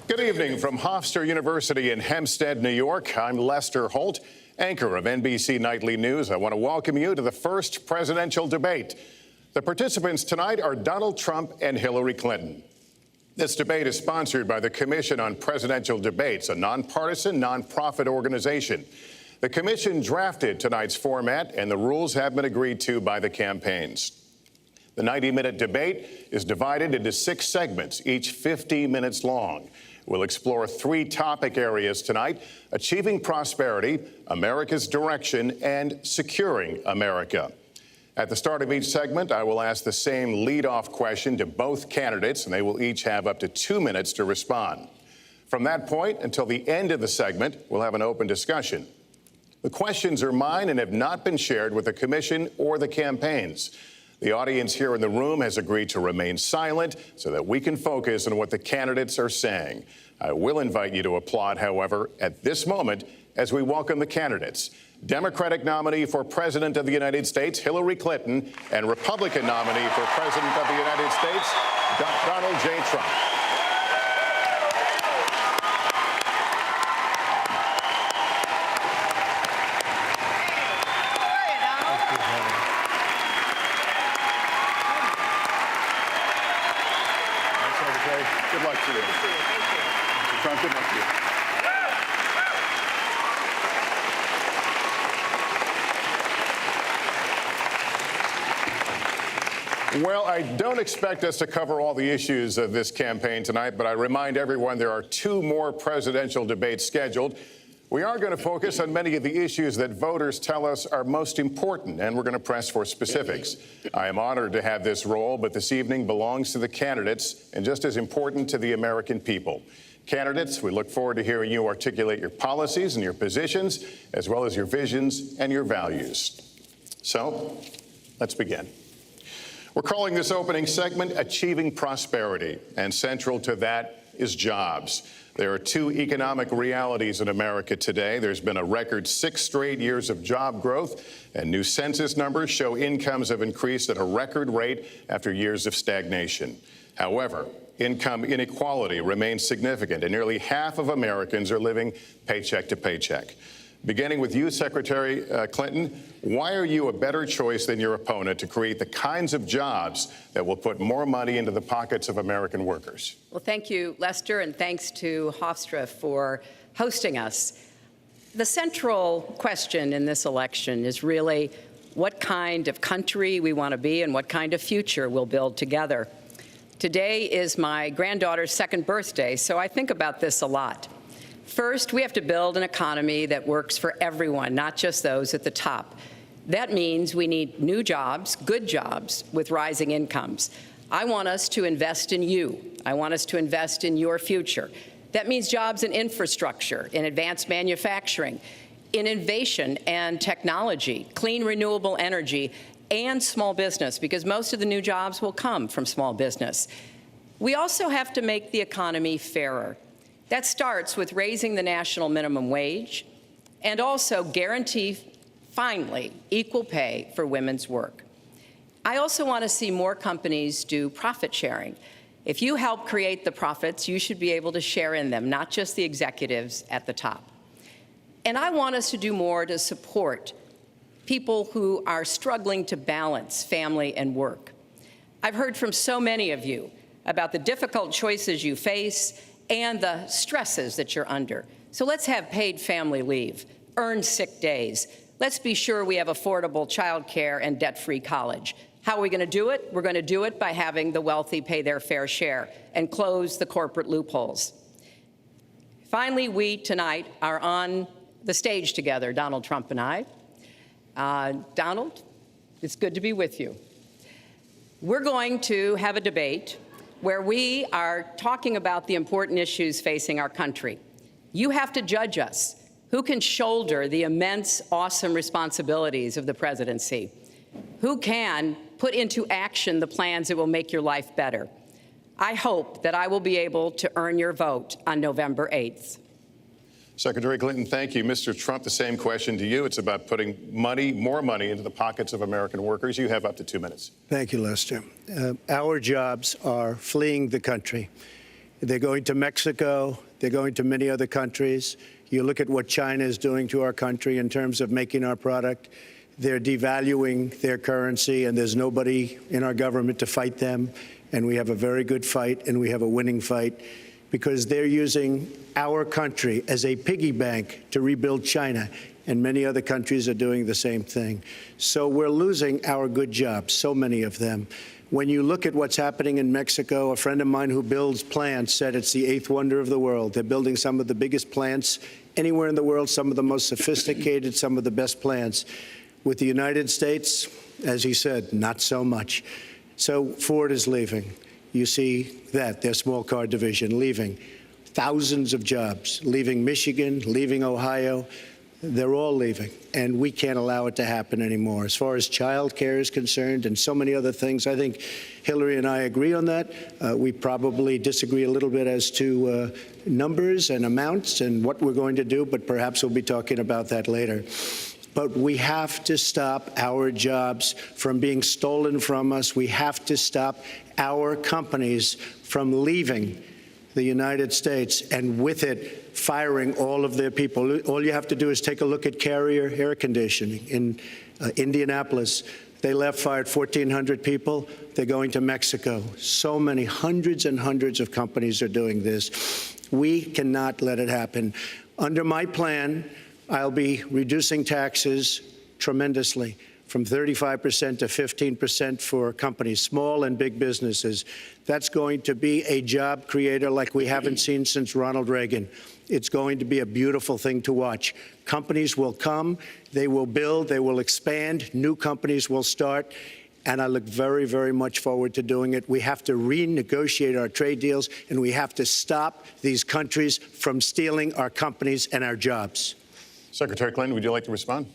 Good evening from Hofstra University in Hempstead, New York. I'm Lester Holt, anchor of NBC Nightly News. I want to welcome you to the first presidential debate. The participants tonight are Donald Trump and Hillary Clinton. This debate is sponsored by the Commission on Presidential Debates, a nonpartisan, nonprofit organization. The commission drafted tonight's format, and the rules have been agreed to by the campaigns. The 90-minute debate is divided into 6 segments, each 50 minutes long. We'll explore 3 topic areas tonight: achieving prosperity, America's direction, and securing America. At the start of each segment, I will ask the same lead-off question to both candidates, and they will each have up to 2 minutes to respond. From that point until the end of the segment, we'll have an open discussion. The questions are mine and have not been shared with the commission or the campaigns. The audience here in the room has agreed to remain silent so that we can focus on what the candidates are saying. I will invite you to applaud, however, at this moment as we welcome the candidates. Democratic nominee for President of the United States, Hillary Clinton, and Republican nominee for President of the United States, Donald J. Trump. Good luck to you. Mr. Trump, good luck to you. Well, I don't expect us to cover all the issues of this campaign tonight, but I remind everyone there are 2 more presidential debates scheduled. We are going to focus on many of the issues that voters tell us are most important, and we're going to press for specifics. I am honored to have this role, but this evening belongs to the candidates and just as important to the American people. Candidates, we look forward to hearing you articulate your policies and your positions, as well as your visions and your values. So, let's begin. We're calling this opening segment Achieving Prosperity, and central to that is jobs. There are 2 economic realities in America today. There's been a record 6 straight years of job growth, and new census numbers show incomes have increased at a record rate after years of stagnation. However, income inequality remains significant, and nearly half of Americans are living paycheck to paycheck. Beginning with you, Secretary Clinton, why are you a better choice than your opponent to create the kinds of jobs that will put more money into the pockets of American workers? Well, thank you, Lester, and thanks to Hofstra for hosting us. The central question in this election is really what kind of country we want to be and what kind of future we'll build together. Today is my granddaughter's 2nd birthday, so I think about this a lot. First, we have to build an economy that works for everyone, not just those at the top. That means we need new jobs, good jobs, with rising incomes. I want us to invest in you. I want us to invest in your future. That means jobs in infrastructure, in advanced manufacturing, in innovation and technology, clean renewable energy, and small business, because most of the new jobs will come from small business. We also have to make the economy fairer. That starts with raising the national minimum wage and also guarantee, finally, equal pay for women's work. I also want to see more companies do profit sharing. If you help create the profits, you should be able to share in them, not just the executives at the top. And I want us to do more to support people who are struggling to balance family and work. I've heard from so many of you about the difficult choices you face and the stresses that you're under. So let's have paid family leave, earned sick days. Let's be sure we have affordable childcare and debt-free college. How are we going to do it? We're going to do it by having the wealthy pay their fair share and close the corporate loopholes. Finally, we tonight are on the stage together, Donald Trump and I. Donald, it's good to be with you. We're going to have a debate where we are talking about the important issues facing our country. You have to judge us. Who can shoulder the immense, awesome responsibilities of the presidency? Who can put into action the plans that will make your life better? I hope that I will be able to earn your vote on November 8th. Secretary Clinton, thank you. Mr. Trump, the same question to you. It's about putting more money into the pockets of American workers. You have up to 2 minutes. Thank you, Lester. Our jobs are fleeing the country. They're going to Mexico. They're going to many other countries. You look at what China is doing to our country in terms of making our product. They're devaluing their currency, and there's nobody in our government to fight them. And we have a very good fight, and we have a winning fight, because they're using our country as a piggy bank to rebuild China. And many other countries are doing the same thing. So we're losing our good jobs, so many of them. When you look at what's happening in Mexico, a friend of mine who builds plants said it's the eighth wonder of the world. They're building some of the biggest plants anywhere in the world, some of the most sophisticated, some of the best plants. With the United States, as he said, not so much. So Ford is leaving. You see that, their small car division leaving. Thousands of jobs, leaving Michigan, leaving Ohio. They're all leaving, and we can't allow it to happen anymore. As far as child care is concerned and so many other things, I think Hillary and I agree on that. We probably disagree a little bit as to numbers and amounts and what we're going to do, but perhaps we'll be talking about that later. But we have to stop our jobs from being stolen from us. We have to stop our companies from leaving the United States, and with it, firing all of their people. All you have to do is take a look at Carrier Air Conditioning in Indianapolis. They fired 1,400 people. They're going to Mexico. So many, hundreds and hundreds of companies are doing this. We cannot let it happen. Under my plan, I'll be reducing taxes tremendously, from 35% to 15% for companies, small and big businesses. That's going to be a job creator like we haven't seen since Ronald Reagan. It's going to be a beautiful thing to watch. Companies will come, they will build, they will expand, new companies will start, and I look very, very much forward to doing it. We have to renegotiate our trade deals, and we have to stop these countries from stealing our companies and our jobs. Secretary Clinton, would you like to respond?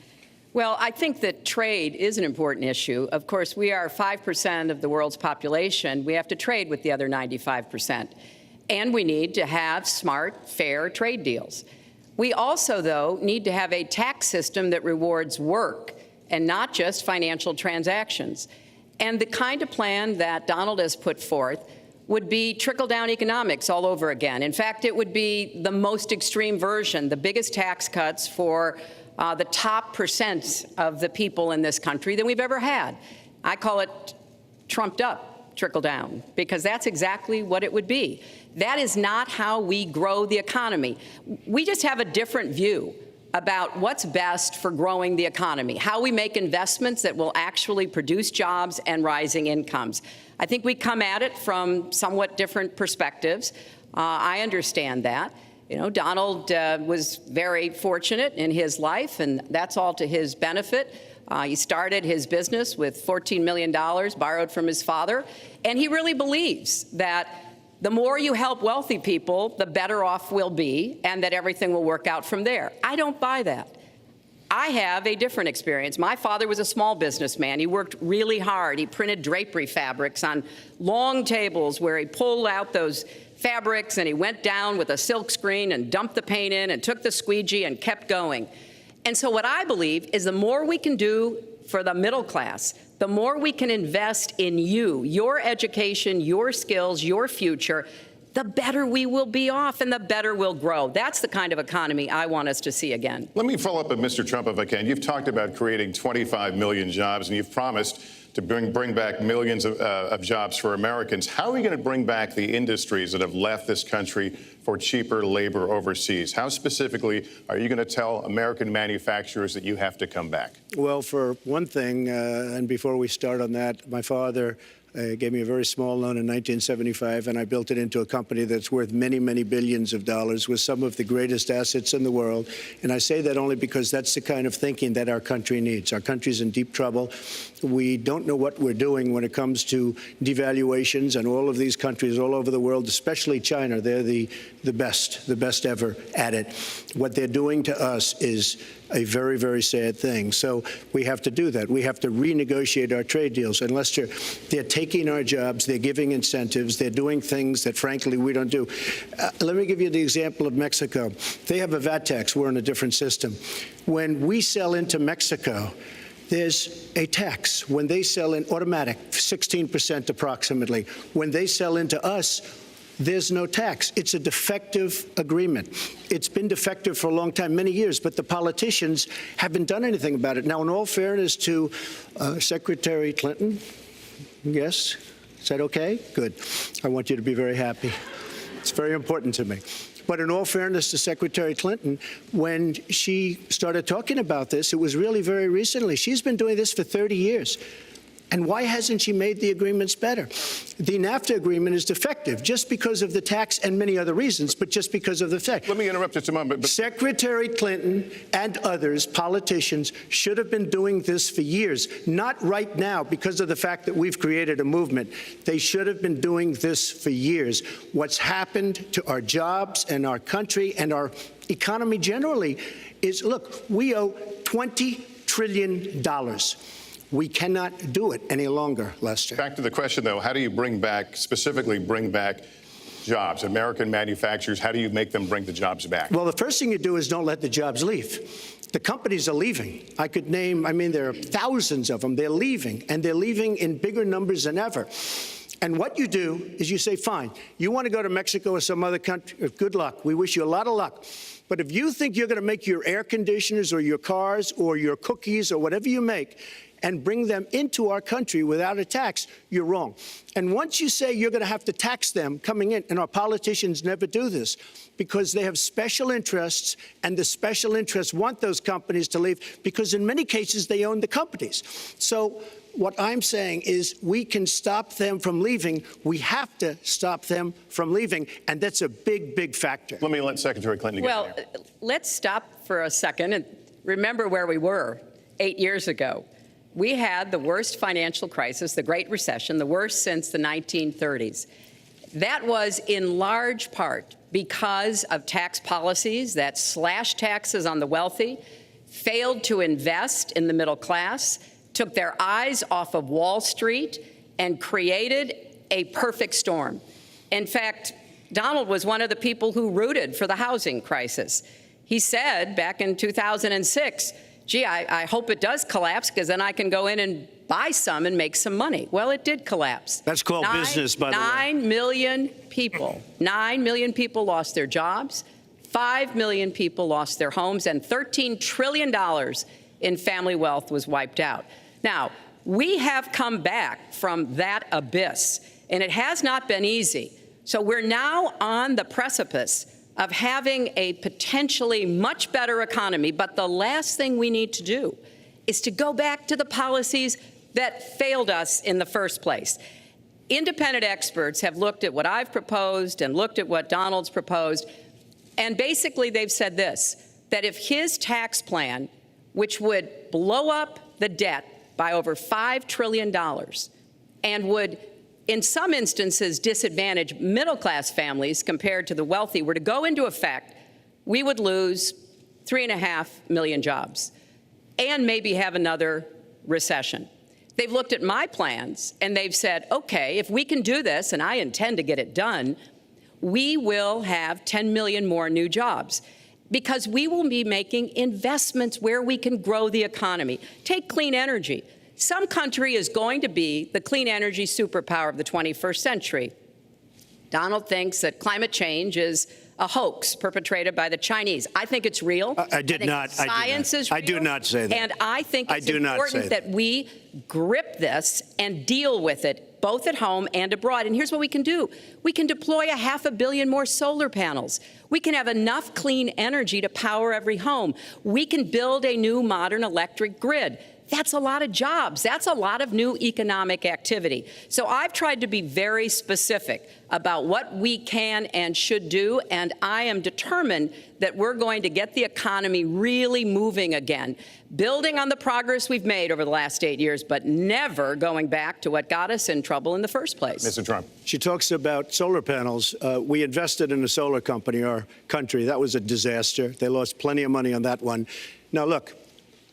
Well, I think that trade is an important issue. Of course, we are 5% of the world's population. We have to trade with the other 95%. And we need to have smart, fair trade deals. We also, though, need to have a tax system that rewards work and not just financial transactions. And the kind of plan that Donald has put forth would be trickle-down economics all over again. In fact, it would be the most extreme version, the biggest tax cuts for the top percent of the people in this country than we've ever had. I call it trumped up trickle down, because that's exactly what it would be. That is not how we grow the economy. We just have a different view about what's best for growing the economy, how we make investments that will actually produce jobs and rising incomes. I think we come at it from somewhat different perspectives. I understand that. You know, Donald was very fortunate in his life, and that's all to his benefit. He started his business with $14 million borrowed from his father, and he really believes that the more you help wealthy people, the better off we'll be, and that everything will work out from there. I don't buy that. I have a different experience. My father was a small businessman. He worked really hard. He printed drapery fabrics on long tables where he pulled out those fabrics, and he went down with a silk screen and dumped the paint in and took the squeegee and kept going. And so what I believe is the more we can do for the middle class, the more we can invest in you, your education, your skills, your future, the better we will be off and the better we'll grow. That's the kind of economy I want us to see again. Let me follow up with Mr. Trump if I can. You've talked about creating 25 million jobs, and you've promised to bring back millions of jobs for Americans. How are we going to bring back the industries that have left this country for cheaper labor overseas? How specifically are you going to tell American manufacturers that you have to come back? Well, for one thing, and before we start on that, my father gave me a very small loan in 1975, and I built it into a company that's worth many, many billions of dollars with some of the greatest assets in the world. And I say that only because that's the kind of thinking that our country needs. Our country's in deep trouble. We don't know what we're doing when it comes to devaluations, and all of these countries all over the world, especially China, they're the best ever at it. What they're doing to us is a very, very sad thing. So we have to do that. We have to renegotiate our trade deals. And Lester, they're taking our jobs, they're giving incentives, they're doing things that, frankly, we don't do. Let me give you the example of Mexico. They have a VAT tax. We're in a different system. When we sell into Mexico, there's a tax. When they sell in automatic, 16% approximately. When they sell into us, there's no tax. It's a defective agreement. It's been defective for a long time, many years, but the politicians haven't done anything about it. Now, in all fairness to Secretary Clinton, yes, is that okay? Good. I want you to be very happy. It's very important to me. But in all fairness to Secretary Clinton, when she started talking about this, it was really very recently. She's been doing this for 30 years. And why hasn't she made the agreements better? The NAFTA agreement is defective just because of the tax and many other reasons, but just because of the fact. Let me interrupt just a moment. Secretary Clinton and others, politicians, should have been doing this for years, not right now because of the fact that we've created a movement. They should have been doing this for years. What's happened to our jobs and our country and our economy generally is, look, we owe $20 trillion. We cannot do it any longer, Lester. Back to the question, though, how do you specifically bring back jobs, American manufacturers? How do you make them bring the jobs back? Well, the first thing you do is don't let the jobs leave. The companies are leaving. I could name, there are thousands of them. They're leaving, and they're leaving in bigger numbers than ever. And what you do is you say, fine, you want to go to Mexico or some other country, good luck. We wish you a lot of luck. But if you think you're going to make your air conditioners or your cars or your cookies or whatever you make and bring them into our country without a tax, you're wrong. And once you say you're going to have to tax them coming in, and our politicians never do this because they have special interests, and the special interests want those companies to leave because in many cases they own the companies. So what I'm saying is we can stop them from leaving. We have to stop them from leaving, and that's a big, big factor. Let me let Secretary Clinton get in there. Let's stop for a second and remember where we were 8 years ago. We had the worst financial crisis, the Great Recession, the worst since the 1930s. That was in large part because of tax policies that slashed taxes on the wealthy, failed to invest in the middle class, took their eyes off of Wall Street, and created a perfect storm. In fact, Donald was one of the people who rooted for the housing crisis. He said back in 2006, gee, I hope it does collapse because then I can go in and buy some and make some money. Well, it did collapse. That's called business, by the way. 9 million people lost their jobs, 5 million people lost their homes, and $13 trillion in family wealth was wiped out. Now, we have come back from that abyss, and it has not been easy. So we're now on the precipice of having a potentially much better economy, but the last thing we need to do is to go back to the policies that failed us in the first place. Independent experts have looked at what I've proposed and looked at what Donald's proposed, and basically they've said this, that if his tax plan, which would blow up the debt by over $5 trillion and would in some instances disadvantage middle-class families compared to the wealthy, were to go into effect, we would lose 3.5 million jobs and maybe have another recession. They've looked at my plans and they've said, okay, if we can do this, and I intend to get it done, we will have 10 million more new jobs because we will be making investments where we can grow the economy. Take clean energy. Some country is going to be the clean energy superpower of the 21st century. Donald thinks that climate change is a hoax perpetrated by the Chinese. I think it's real. I do not say that. And I think it's important that we grip this and deal with it, both at home and abroad. And here's what we can do. We can deploy 500 million more solar panels. We can have enough clean energy to power every home. We can build a new modern electric grid. That's a lot of jobs. That's a lot of new economic activity. So I've tried to be very specific about what we can and should do, and I am determined that we're going to get the economy really moving again, building on the progress we've made over the last 8 years, but never going back to what got us in trouble in the first place. Mr. Trump. She talks about solar panels. We invested in a solar company, our country. That was a disaster. They lost plenty of money on that one. Now, look,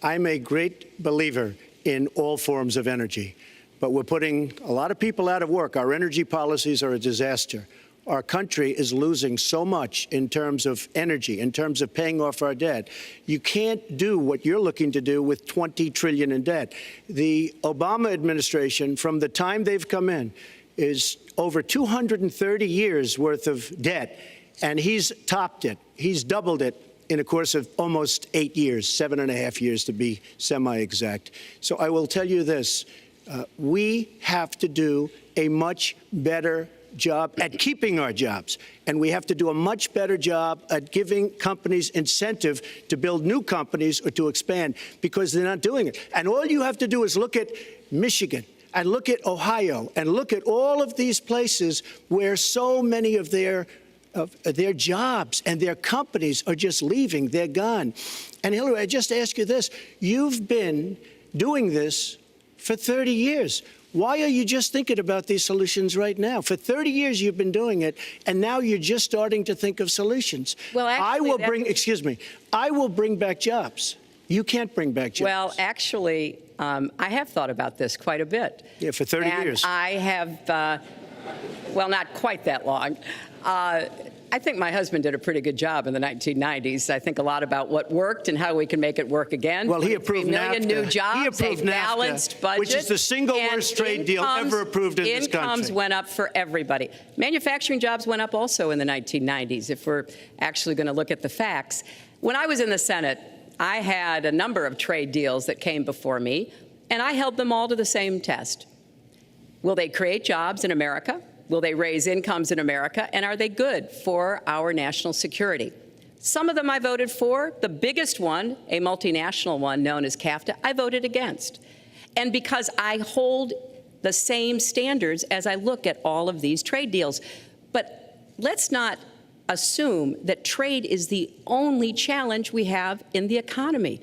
I'm a great believer in all forms of energy, but we're putting a lot of people out of work. Our energy policies are a disaster. Our country is losing so much in terms of energy, in terms of paying off our debt. You can't do what you're looking to do with $20 trillion in debt. The Obama administration, from the time they've come in, is over 230 years worth of debt, and he's topped it. He's doubled it in a course of almost 8 years, 7.5 years to be semi-exact. So I will tell you this, we have to do a much better job at keeping our jobs, and we have to do a much better job at giving companies incentive to build new companies or to expand, because they're not doing it. And all you have to do is look at Michigan and look at Ohio and look at all of these places where so many of their jobs and their companies are just leaving. They're gone. And Hillary, I just ask you this. You've been doing this for 30 years. Why are you just thinking about these solutions right now? For 30 years you've been doing it, and now you're just starting to think of solutions. Well, actually, I will bring back jobs. You can't bring back jobs. Well, actually, I have thought about this quite a bit. Yeah, for 30 years. I have, well, not quite that long. I think my husband did a pretty good job in the 1990s. I think a lot about what worked and how we can make it work again. Well, he approved 3 million NAFTA. new jobs, he approved a balanced NAFTA, budget, which is the single worst trade deal ever approved in this country. Incomes went up for everybody. Manufacturing jobs went up also in the 1990s, if we're actually going to look at the facts. When I was in the Senate, I had a number of trade deals that came before me, and I held them all to the same test. Will they create jobs in America? Will they raise incomes in America? And are they good for our national security? Some of them I voted for. The biggest one, a multinational one known as CAFTA, I voted against. And because I hold the same standards as I look at all of these trade deals. But let's not assume that trade is the only challenge we have in the economy.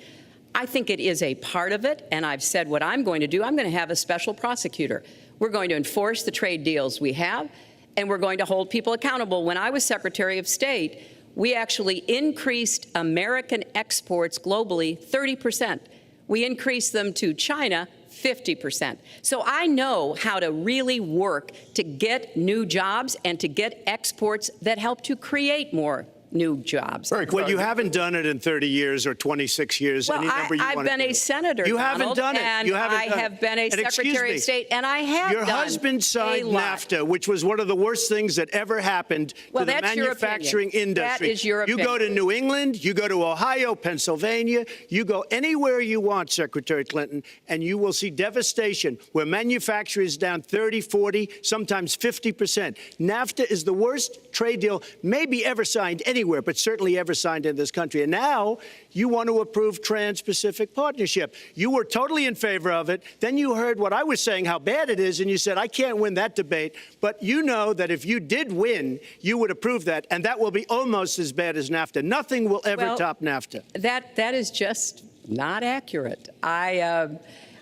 I think it is a part of it, and I've said what I'm going to do. I'm going to have a special prosecutor. We're going to enforce the trade deals we have, and we're going to hold people accountable. When I was Secretary of State, we actually increased American exports globally 30%. We increased them to China 50%. So I know how to really work to get new jobs and to get exports that help to create more new jobs. Well, you haven't done it in 30 years or 26 years. Well, any number you I've want been to a senator, You Donald, haven't done it. And you haven't I done have it. been a And Secretary of State, and I have Your done husband signed a lot. NAFTA, which was one of the worst things that ever happened to the manufacturing industry. That is your opinion. You go to New England, you go to Ohio, Pennsylvania, you go anywhere you want, Secretary Clinton, and you will see devastation where manufacturing is down 30, 40, sometimes 50%. NAFTA is the worst trade deal maybe ever signed anywhere, but certainly ever signed in this country. And now you want to approve Trans-Pacific Partnership. You were totally in favor of it. Then you heard what I was saying, how bad it is, and you said, I can't win that debate. But you know that if you did win, you would approve that, and that will be almost as bad as NAFTA. Nothing will ever top NAFTA. That is just not accurate. I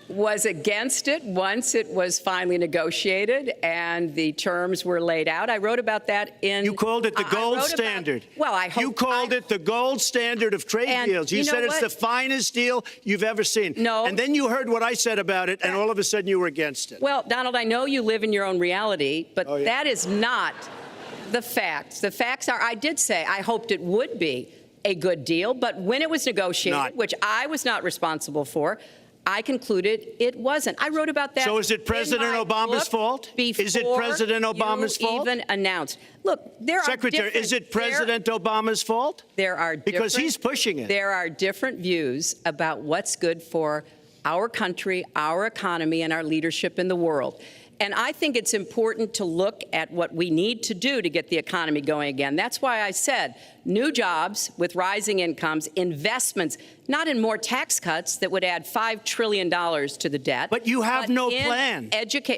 was against it once it was finally negotiated and the terms were laid out. I wrote about that in... You called it the gold standard. Well, I hope... You called it the gold standard of trade deals. You said it's the finest deal you've ever seen. No. And then you heard what I said about it, and all of a sudden you were against it. Well, Donald, I know you live in your own reality, but that is not the facts. The facts are, I did say I hoped it would be a good deal, but when it was negotiated, which I was not responsible for, I concluded it wasn't. I wrote about that. So is it President Obama's fault? Is it President Obama's fault? Even announced. Look, there are Secretary, is it President Obama's fault? There are because he's pushing it. There are different views about what's good for our country, our economy, and our leadership in the world. And I think it's important to look at what we need to do to get the economy going again. That's why I said new jobs with rising incomes, investments, not in more tax cuts that would add $5 trillion to the debt. But you have no plan.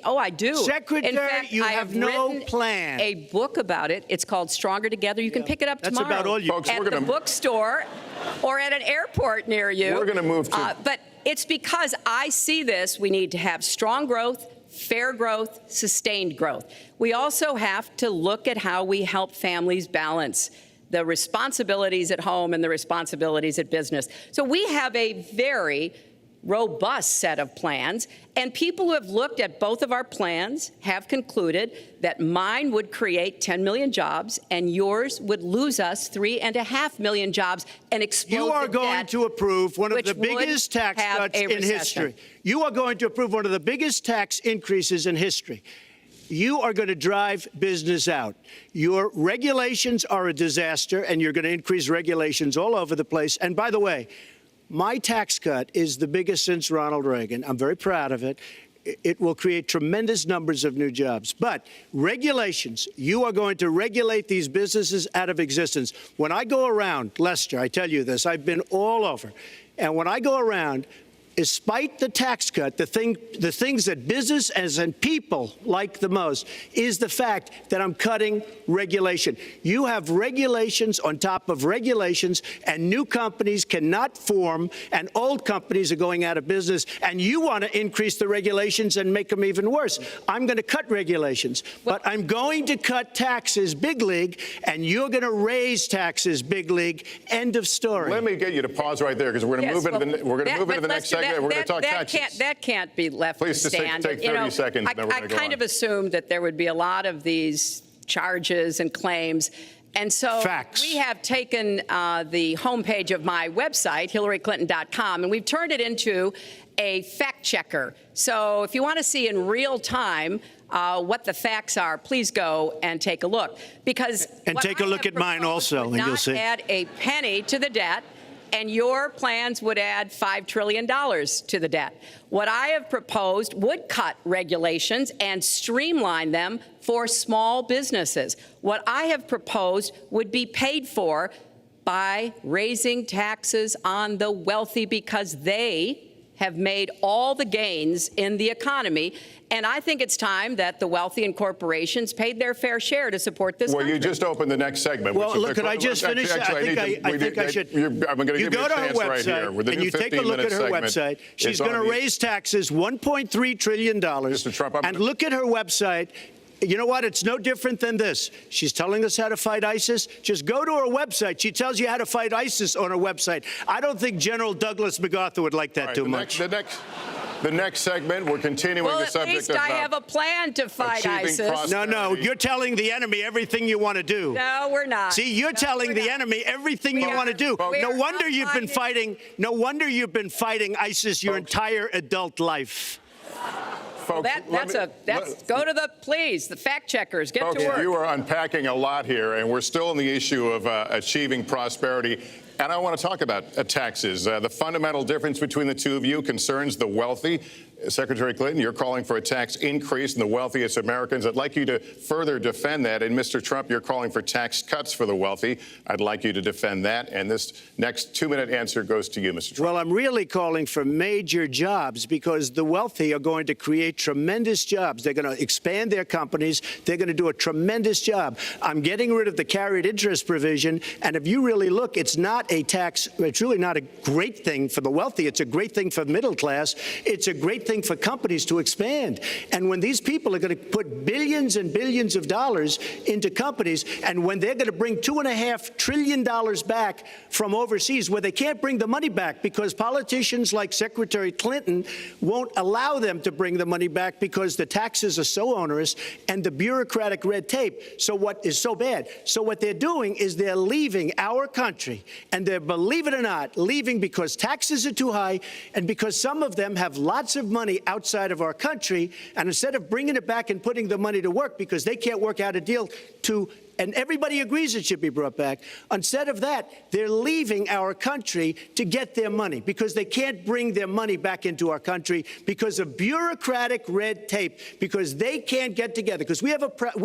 Oh, I do. Secretary, in fact, you have no plan. A book about it. It's called Stronger Together. You can pick it up tomorrow. That's about all you... Folks, at the bookstore or at an airport near you. We're going to move to... But it's because I see this. We need to have strong growth, fair growth, sustained growth. We also have to look at how we help families balance the responsibilities at home and the responsibilities at business. So we have a very robust set of plans, and people who have looked at both of our plans have concluded that mine would create 10 million jobs and yours would lose us 3.5 million jobs and explode You are going to approve one of the biggest tax cuts in history. You are going to approve one of the biggest tax increases in history. you are going to drive business out. Your regulations are a disaster, and you're going to increase regulations all over the place. And by the way, my tax cut is the biggest since Ronald Reagan. I'm very proud of it. It will create tremendous numbers of new jobs. But regulations, you are going to regulate these businesses out of existence. When I go around, Lester, I tell you this, I've been all over. And when I go around, despite the tax cut, the things that business and people like the most is the fact that I'm cutting regulation. You have regulations on top of regulations, and new companies cannot form, and old companies are going out of business, and you want to increase the regulations and make them even worse. I'm going to cut regulations, but I'm going to cut taxes big league, and you're going to raise taxes big league. End of story. Let me get you to pause right there, because we're going to move into the next segment. We're going to talk taxes. That can't be left to stand. Please, just take 30 seconds, then we're going to go on. I kind of assumed that there would be a lot of these charges and claims. And so we have taken the homepage of my website, HillaryClinton.com, and we've turned it into a fact checker. So if you want to see in real time what the facts are, please go and take a look. And take a look at mine also, and you'll see. Not add a penny to the debt. And your plans would add $5 trillion to the debt. What I have proposed would cut regulations and streamline them for small businesses. What I have proposed would be paid for by raising taxes on the wealthy, because they have made all the gains in the economy. And I think it's time that the wealthy and corporations paid their fair share to support this country. You just opened the next segment. Well, look, could I just finish? I think I should. I'm going to give you a chance right here. And you take a look at her website. She's going to raise taxes $1.3 trillion. Mr. Trump, and look at her website. You know what? It's no different than this. She's telling us how to fight ISIS. Just go to her website. She tells you how to fight ISIS on her website. I don't think General Douglas MacArthur would like that too much. The next segment, we're continuing the subject of... Well, at least I have a plan to fight ISIS. No, you're telling the enemy everything you want to do. No, we're not. See, you're telling the enemy everything you want to do. No wonder you've been fighting. No wonder you've been fighting ISIS your entire adult life. Folks, go to the fact checkers. Get to work. You are unpacking a lot here, and we're still on the issue of achieving prosperity. And I want to talk about taxes. The fundamental difference between the two of you concerns the wealthy. Secretary Clinton, you're calling for a tax increase in the wealthiest Americans. I'd like you to further defend that. And Mr. Trump, you're calling for tax cuts for the wealthy. I'd like you to defend that. And this next 2-minute answer goes to you, Mr. Trump. Well, I'm really calling for major jobs, because the wealthy are going to create tremendous jobs. They're going to expand their companies. They're going to do a tremendous job. I'm getting rid of the carried interest provision. And if you really look, it's not a tax. It's really not a great thing for the wealthy. It's a great thing for the middle class. It's a great thing for companies to expand. And when these people are going to put billions and billions of dollars into companies, and when they're going to bring $2.5 trillion back from overseas, where they can't bring the money back because politicians like Secretary Clinton won't allow them to bring the money back because the taxes are so onerous and the bureaucratic red tape. So what is so bad? So what they're doing is they're leaving our country, and they're, believe it or not, leaving because taxes are too high and because some of them have lots of money outside of our country, and instead of bringing it back and putting the money to work because they can't work out a deal to, and everybody agrees it should be brought back, instead of that, they're leaving our country to get their money because they can't bring their money back into our country because of bureaucratic red tape, because they can't get together, because we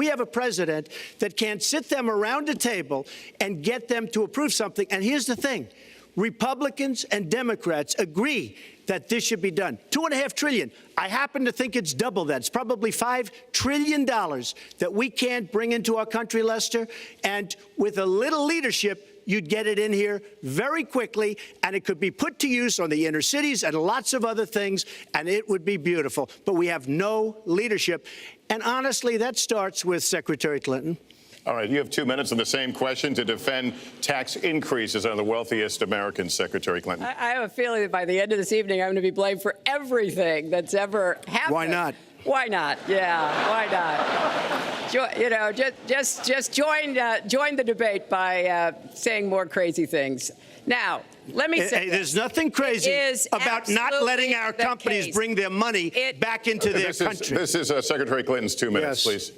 have a president that can't sit them around a table and get them to approve something. And here's the thing. Republicans and Democrats agree that this should be done. $2.5 trillion. I happen to think it's double that. It's probably $5 trillion that we can't bring into our country, Lester. And with a little leadership, you'd get it in here very quickly, and it could be put to use on the inner cities and lots of other things, and it would be beautiful. But we have no leadership. And honestly, that starts with Secretary Clinton. All right, you have 2 minutes on the same question to defend tax increases on the wealthiest Americans, Secretary Clinton. I have a feeling that by the end of this evening, I'm going to be blamed for everything that's ever happened. Why not? Why not? Yeah, why not? just join the debate by saying more crazy things. Now, let me say there's nothing crazy about not letting our companies bring their money back into their country. This is Secretary Clinton's 2 minutes, please.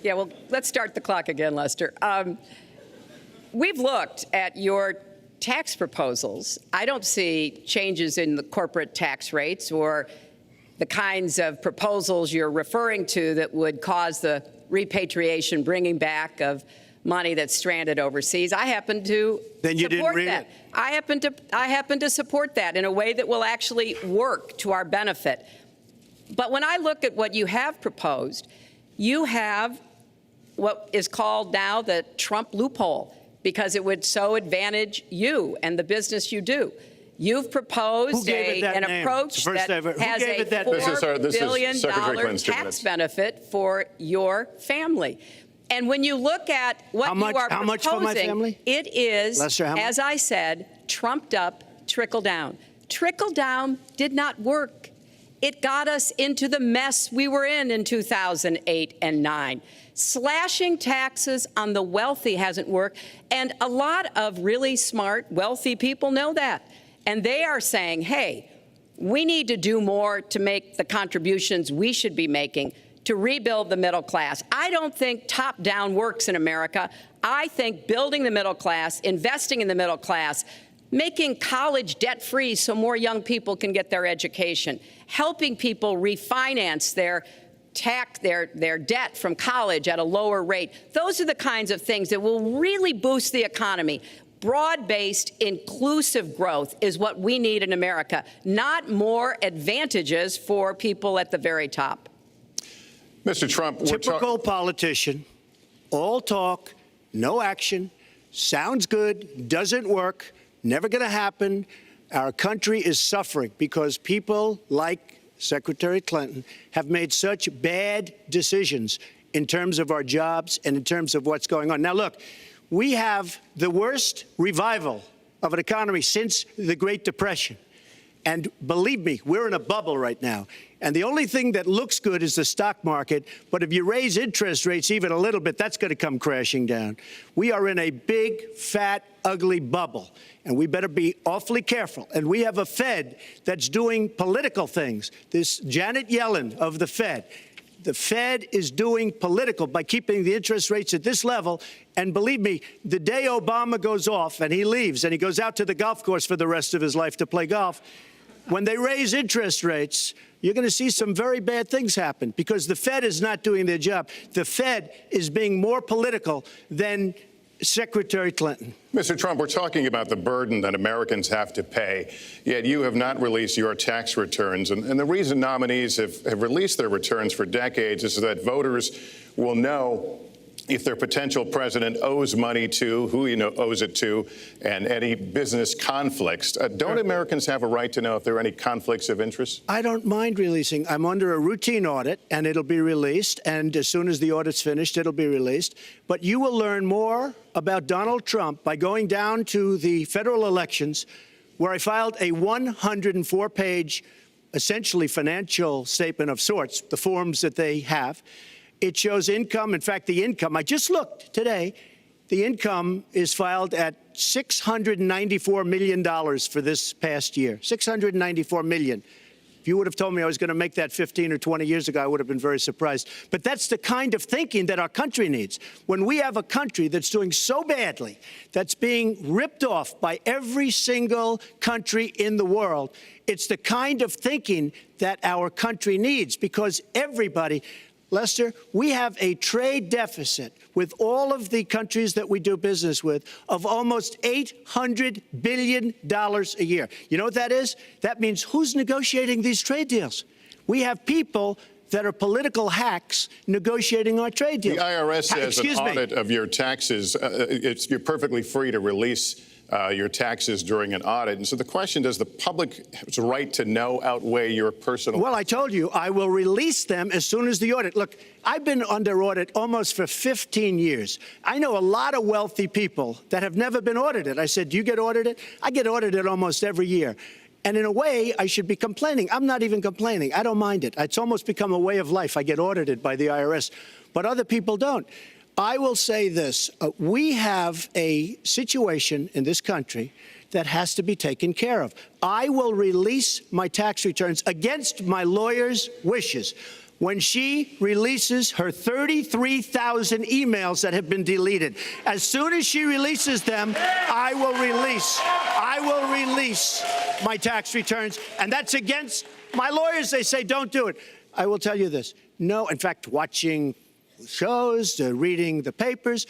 Yeah, well, let's start the clock again, Lester. We've looked at your tax proposals. I don't see changes in the corporate tax rates or the kinds of proposals you're referring to that would cause the repatriation, bringing back of money that's stranded overseas. I happen to support that. I happen to support that in a way that will actually work to our benefit. But when I look at what you have proposed, you have what is called now the Trump loophole, because it would so advantage you and the business you do. You've proposed an approach that has a $4 billion tax benefit for your family. And when you look at what you are proposing, how much for my family? It is, Lester, as I said, trumped up trickle down. Trickle down did not work. It got us into the mess we were in 2008 and 9. Slashing taxes on the wealthy hasn't worked, and a lot of really smart, wealthy people know that. And they are saying, hey, we need to do more to make the contributions we should be making to rebuild the middle class. I don't think top-down works in America. I think building the middle class, investing in the middle class, making college debt-free so more young people can get their education, helping people refinance their debt from college at a lower rate. Those are the kinds of things that will really boost the economy. Broad-based, inclusive growth is what we need in America, not more advantages for people at the very top. Mr. Trump, typical politician, all talk, no action, sounds good, doesn't work, never going to happen. Our country is suffering because people like Secretary Clinton have made such bad decisions in terms of our jobs and in terms of what's going on. Now, look, we have the worst revival of an economy since the Great Depression. And believe me, we're in a bubble right now. And the only thing that looks good is the stock market. But if you raise interest rates even a little bit, that's going to come crashing down. We are in a big, fat, ugly bubble. And we better be awfully careful. And we have a Fed that's doing political things. This Janet Yellen of the Fed. The Fed is doing political by keeping the interest rates at this level. And believe me, the day Obama goes off and he leaves and he goes out to the golf course for the rest of his life to play golf, when they raise interest rates, you're going to see some very bad things happen because the Fed is not doing their job. The Fed is being more political than Secretary Clinton. Mr. Trump, we're talking about the burden that Americans have to pay, yet you have not released your tax returns. And the reason nominees have released their returns for decades is that voters will know if their potential president owes money to, who he owes it to, and any business conflicts. Don't Americans have a right to know if there are any conflicts of interest? I don't mind releasing. I'm under a routine audit, and it'll be released. And as soon as the audit's finished, it'll be released. But you will learn more about Donald Trump by going down to the federal elections, where I filed a 104-page, essentially financial statement of sorts, the forms that they have. It shows income. In fact, the income, I just looked today, the income is filed at $694 million for this past year. $694 million. If you would have told me I was going to make that 15 or 20 years ago, I would have been very surprised. But that's the kind of thinking that our country needs. When we have a country that's doing so badly, that's being ripped off by every single country in the world, it's the kind of thinking that our country needs because everybody, Lester, we have a trade deficit with all of the countries that we do business with of almost $800 billion a year. You know what that is? That means who's negotiating these trade deals? We have people that are political hacks negotiating our trade deals. The IRS has an audit of your taxes. You're perfectly free to release your taxes during an audit. And so the question, does the public's right to know outweigh your personal? Well, I told you, I will release them as soon as the audit. Look, I've been under audit almost for 15 years. I know a lot of wealthy people that have never been audited. I said, do you get audited? I get audited almost every year. And in a way, I should be complaining. I'm not even complaining. I don't mind it. It's almost become a way of life. I get audited by the IRS, but other people don't. I will say this. We have a situation in this country that has to be taken care of. I will release my tax returns against my lawyer's wishes when she releases her 33,000 emails that have been deleted. As soon as she releases them, I will release my tax returns, and that's against my lawyers. They say don't do it. I will tell you this. No, in fact, watching shows, reading the papers,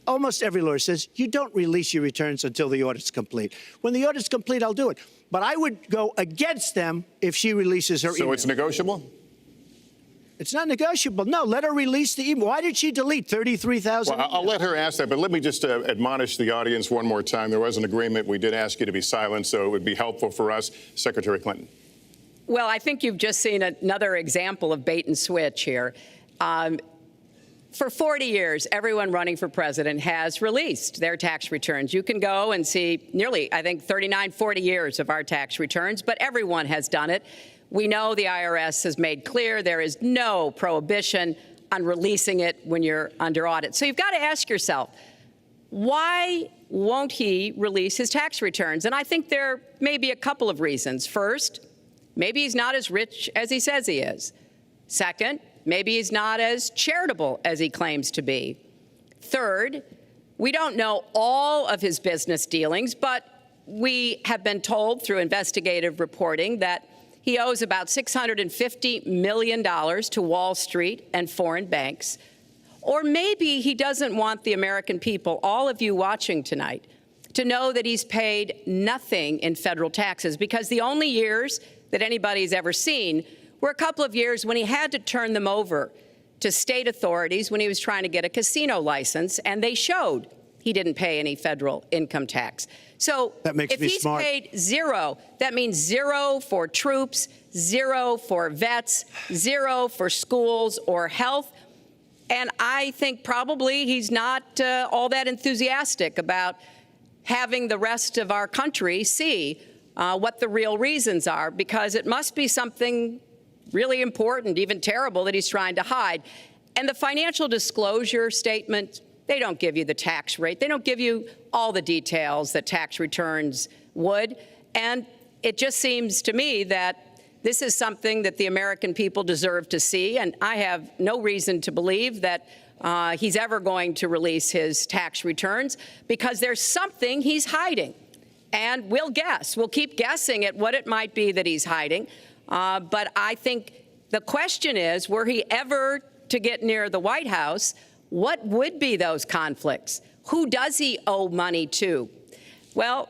almost every lawyer says you don't release your returns until the audit's complete. When the audit's complete, I'll do it. But I would go against them if she releases her email. So it's negotiable? It's not negotiable. No, let her release the email. Why did she delete 33,000? Well, I'll let her ask that, but let me just admonish the audience one more time. There was an agreement. We did ask you to be silent, so it would be helpful for us. Secretary Clinton. Well, I think you've just seen another example of bait and switch here. For 40 years, everyone running for president has released their tax returns. You can go and see nearly, I think, 39, 40 years of our tax returns, but everyone has done it. We know the IRS has made clear there is no prohibition on releasing it when you're under audit. So you've got to ask yourself, why won't he release his tax returns? And I think there may be a couple of reasons. First, maybe he's not as rich as he says he is. Second, maybe he's not as charitable as he claims to be. Third, we don't know all of his business dealings, but we have been told through investigative reporting that he owes about $650 million to Wall Street and foreign banks. Or maybe he doesn't want the American people, all of you watching tonight, to know that he's paid nothing in federal taxes, because the only years that anybody's ever seen were a couple of years when he had to turn them over to state authorities when he was trying to get a casino license, and they showed he didn't pay any federal income tax. So if he's paid zero, that means zero for troops, zero for vets, zero for schools or health. And I think probably he's not all that enthusiastic about having the rest of our country see what the real reasons are, because it must be something really important, even terrible, that he's trying to hide. And the financial disclosure statement, they don't give you the tax rate. They don't give you all the details that tax returns would. And it just seems to me that this is something that the American people deserve to see. And I have no reason to believe that he's ever going to release his tax returns, because there's something he's hiding. And we'll guess. We'll keep guessing at what it might be that he's hiding. But I think the question is, were he ever to get near the White House, what would be those conflicts? Who does he owe money to? Well,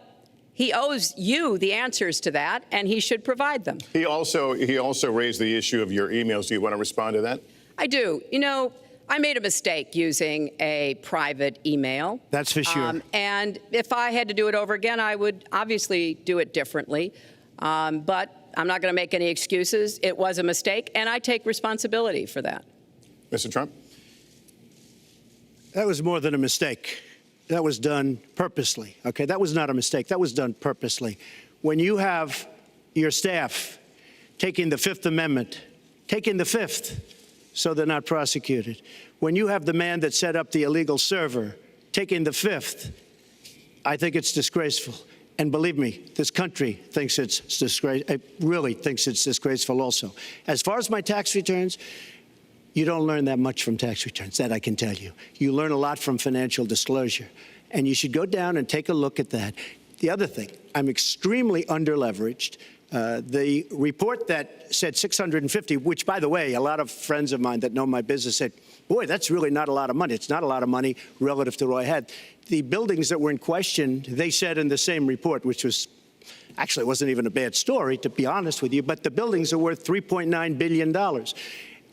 he owes you the answers to that, and he should provide them. He also raised the issue of your emails. Do you want to respond to that? I do. You know, I made a mistake using a private email. That's for sure. And if I had to do it over again, I would obviously do it differently. But I'm not going to make any excuses. It was a mistake, and I take responsibility for that. Mr. Trump? That was more than a mistake. That was done purposely, okay? That was not a mistake. That was done purposely. When you have your staff taking the Fifth Amendment, taking the Fifth, so they're not prosecuted. When you have the man that set up the illegal server taking the Fifth, I think it's disgraceful. And believe me, this country thinks it's disgraceful. It really thinks it's disgraceful also. As far as my tax returns, you don't learn that much from tax returns, that I can tell you. You learn a lot from financial disclosure, and you should go down and take a look at that. The other thing, I'm extremely underleveraged. The report that said 650, which, by the way, a lot of friends of mine that know my business said, boy, that's really not a lot of money. It's not a lot of money relative to what I had. The buildings that were in question, they said in the same report, which was actually, it wasn't even a bad story, to be honest with you, but the buildings are worth $3.9 billion.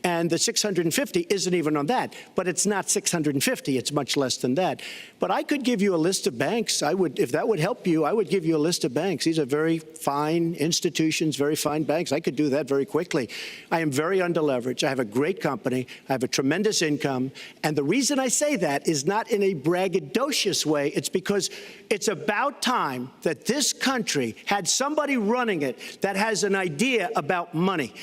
And the 650 isn't even on that. But it's not 650. It's much less than that. But I could give you a list of banks. I would, if that would help you, I would give you a list of banks. These are very fine institutions, very fine banks. I could do that very quickly. I am very underleveraged. I have a great company. I have a tremendous income. And the reason I say that is not in a braggadocious way. It's because it's about time that this country had somebody running it that has an idea about money.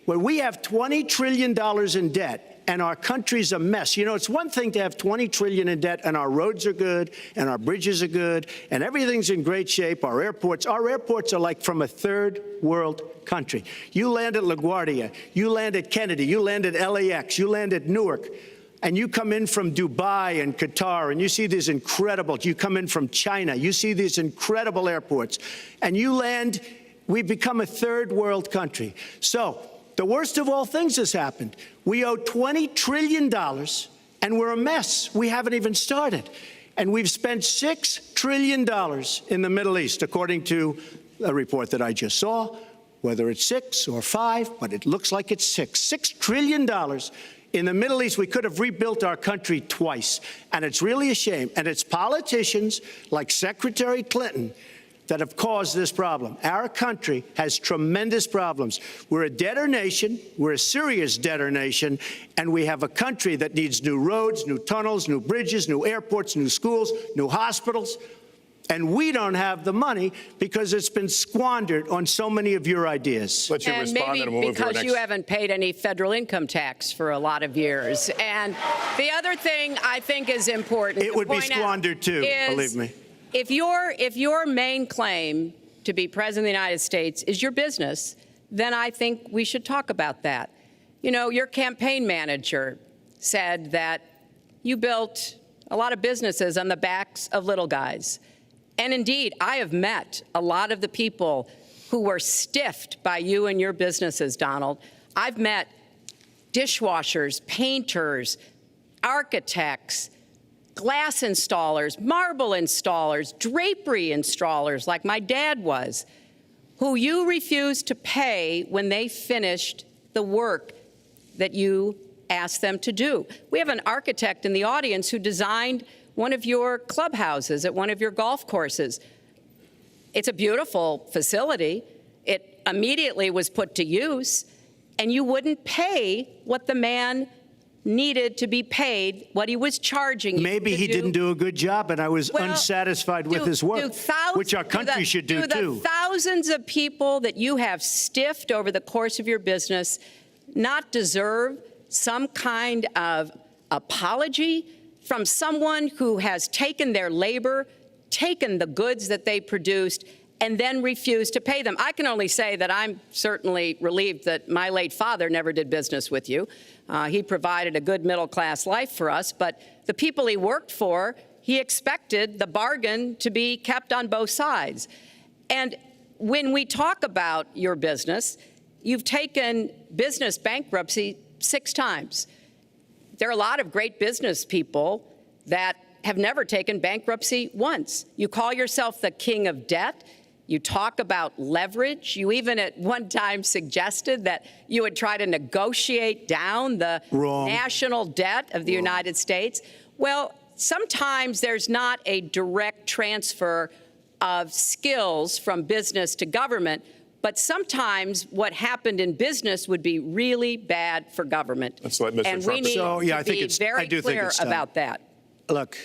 When we have $20 trillion in debt and our country's a mess, you know, it's one thing to have $20 trillion in debt and our roads are good and our bridges are good and everything's in great shape. Our airports are like from a third world country. You land at LaGuardia, you land at Kennedy, you land at LAX, you land at Newark, and you come in from Dubai and Qatar and you see these incredible, you come in from China, you see these incredible airports, and you land, we've become a third world country. So, the worst of all things has happened. We owe $20 trillion, and we're a mess. We haven't even started. And we've spent $6 trillion in the Middle East, according to a report that I just saw, whether it's 6 or 5, but it looks like it's 6. $6 trillion in the Middle East. We could have rebuilt our country twice, and it's really a shame. And it's politicians like Secretary Clinton that have caused this problem. Our country has tremendous problems. We're a debtor nation, we're a serious debtor nation, and we have a country that needs new roads, new tunnels, new bridges, new airports, new schools, new hospitals, and we don't have the money because it's been squandered on so many of your ideas. Let you respond, and we'll move to our because next. you haven't paid any federal income tax for a lot of years. And the other thing I think is important It would be squandered too, believe me. If your main claim to be president of the United States is your business, then I think we should talk about that. You know, your campaign manager said that you built a lot of businesses on the backs of little guys. And indeed, I have met a lot of the people who were stiffed by you and your businesses, Donald. I've met dishwashers, painters, architects, glass installers, marble installers, drapery installers, like my dad was, who you refused to pay when they finished the work that you asked them to do. We have an architect in the audience who designed one of your clubhouses at one of your golf courses. It's a beautiful facility. It immediately was put to use, and you wouldn't pay what the man needed to be paid, what he was charging you. Maybe he didn't do a good job, and I was unsatisfied with his work, which our country should do too. The thousands of people that you have stiffed over the course of your business not deserve some kind of apology from someone who has taken their labor, taken the goods that they produced, and then refused to pay them? I can only say that I'm certainly relieved that my late father never did business with you. He provided a good middle-class life for us, but the people he worked for, he expected the bargain to be kept on both sides. And when we talk about your business, you've taken business bankruptcy 6 times. There are a lot of great business people that have never taken bankruptcy once. You call yourself the king of debt. You talk about leverage. You even at one time suggested that you would try to negotiate down the national debt of the United States. Well, sometimes there's not a direct transfer of skills from business to government, but sometimes what happened in business would be really bad for government. Let's let Mr. And Trump we need to be very clear about that. Look,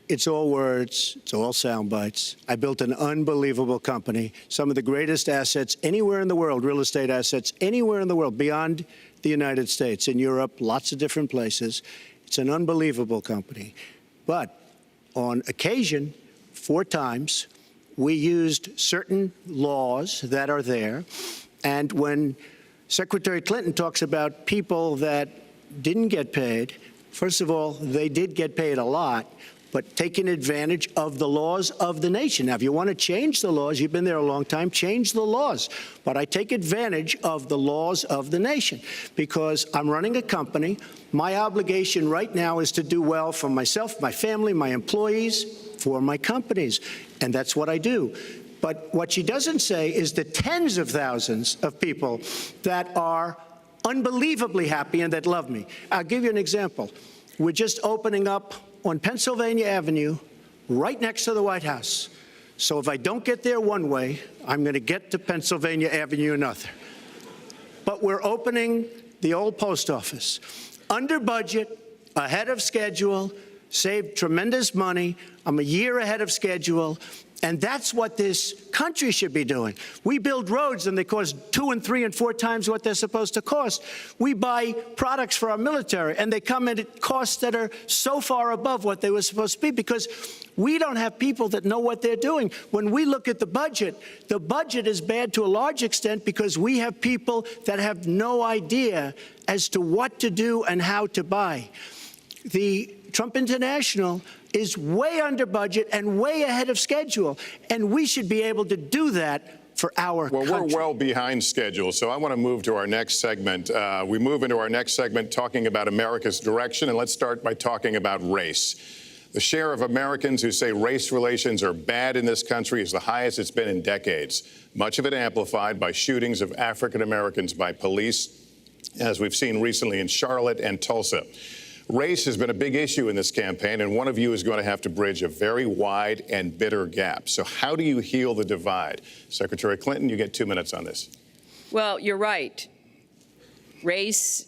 it's all words, it's all sound bites. I built an unbelievable company, some of the greatest assets anywhere in the world, real estate assets anywhere in the world, beyond the United States, in Europe, lots of different places. It's an unbelievable company. But on occasion, 4 times, we used certain laws that are there. And when Secretary Clinton talks about people that didn't get paid, first of all, they did get paid a lot, but taking advantage of the laws of the nation. Now, if you want to change the laws, you've been there a long time, change the laws. But I take advantage of the laws of the nation because I'm running a company. My obligation right now is to do well for myself, my family, my employees, for my companies. And that's what I do. But what she doesn't say is the tens of thousands of people that are unbelievably happy and that love me. I'll give you an example. We're just opening up on Pennsylvania Avenue, right next to the White House. So if I don't get there one way, I'm going to get to Pennsylvania Avenue another. But we're opening the old post office. Under budget, ahead of schedule, saved tremendous money. I'm a year ahead of schedule. And that's what this country should be doing. We build roads and they cost 2 and 3 and 4 times what they're supposed to cost. We buy products for our military and they come in at costs that are so far above what they were supposed to be because we don't have people that know what they're doing. When we look at the budget is bad to a large extent because we have people that have no idea as to what to do and how to buy. The Trump International is way under budget and way ahead of schedule, and we should be able to do that for our country. Well, we're well behind schedule, so I want to move to our next segment. We move into our next segment talking about America's direction, and let's start by talking about race. The share of Americans who say race relations are bad in this country is the highest it's been in decades, much of it amplified by shootings of African Americans by police, as we've seen recently in Charlotte and Tulsa. Race has been a big issue in this campaign, and one of you is going to have to bridge a very wide and bitter gap. So how do you heal the divide? Secretary Clinton, you get 2 minutes on this. Well, you're right. Race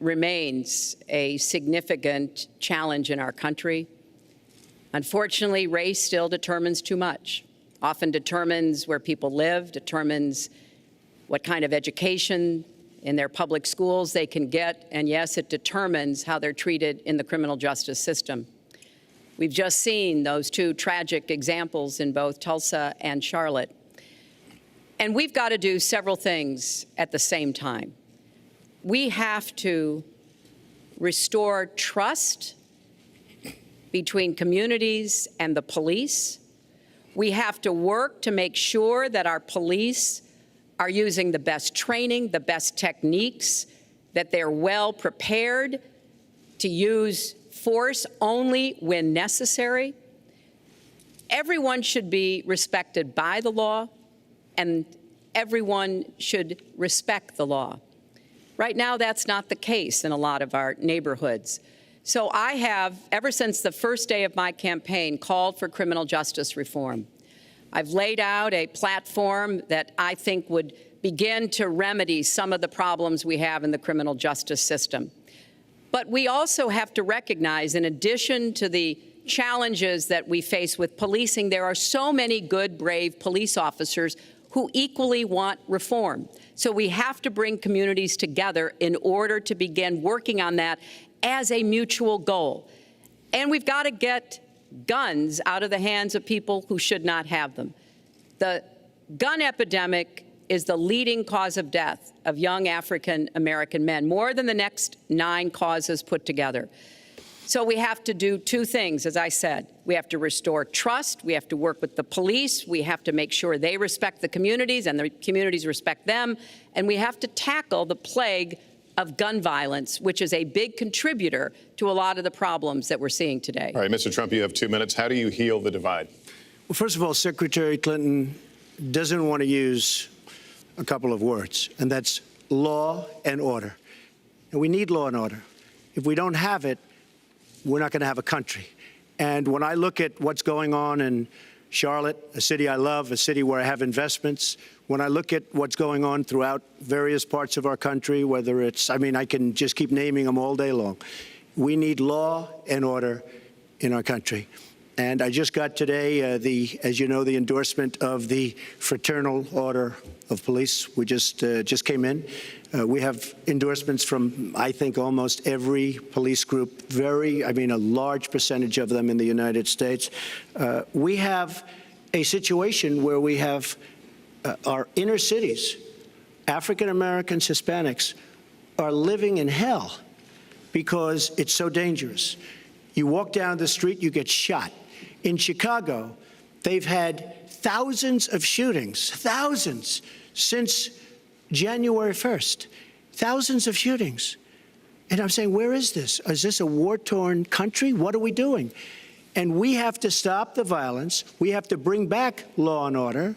remains a significant challenge in our country. Unfortunately, race still determines too much, often determines where people live, determines what kind of education in their public schools they can get, and yes, it determines how they're treated in the criminal justice system. We've just seen those 2 tragic examples in both Tulsa and Charlotte. And we've got to do several things at the same time. We have to restore trust between communities and the police. We have to work to make sure that our police are using the best training, the best techniques, that they're well prepared to use force only when necessary. Everyone should be respected by the law, and everyone should respect the law. Right now, that's not the case in a lot of our neighborhoods. So I have, ever since the first day of my campaign, called for criminal justice reform. I've laid out a platform that I think would begin to remedy some of the problems we have in the criminal justice system. But we also have to recognize, in addition to the challenges that we face with policing, there are so many good, brave police officers who equally want reform. So we have to bring communities together in order to begin working on that as a mutual goal. And we've got to get guns out of the hands of people who should not have them. The gun epidemic is the leading cause of death of young African American men, more than the next 9 causes put together. So we have to do 2 things, as I said. We have to restore trust. We have to work with the police. We have to make sure they respect the communities and the communities respect them. And we have to tackle the plague of gun violence, which is a big contributor to a lot of the problems that we're seeing today. All right, Mr. Trump, you have 2 minutes. How do you heal the divide? Well, first of all, Secretary Clinton doesn't want to use a couple of words, and that's law and order. And we need law and order. If we don't have it, we're not going to have a country. And when I look at what's going on in Charlotte, a city I love, a city where I have investments, when I look at what's going on throughout various parts of our country, whether it's, I mean, I can just keep naming them all day long. We need law and order in our country. And I just got today, as you know, the endorsement of the Fraternal Order of Police. We just came in. We have endorsements from, I think, almost every police group, a large percentage of them in the United States. We have a situation where we have our inner cities, African Americans, Hispanics, are living in hell because it's so dangerous. You walk down the street, you get shot. In Chicago, they've had thousands of shootings, thousands, since January 1st. Thousands of shootings. And I'm saying, where is this? Is this a war-torn country? What are we doing? And we have to stop the violence. We have to bring back law and order.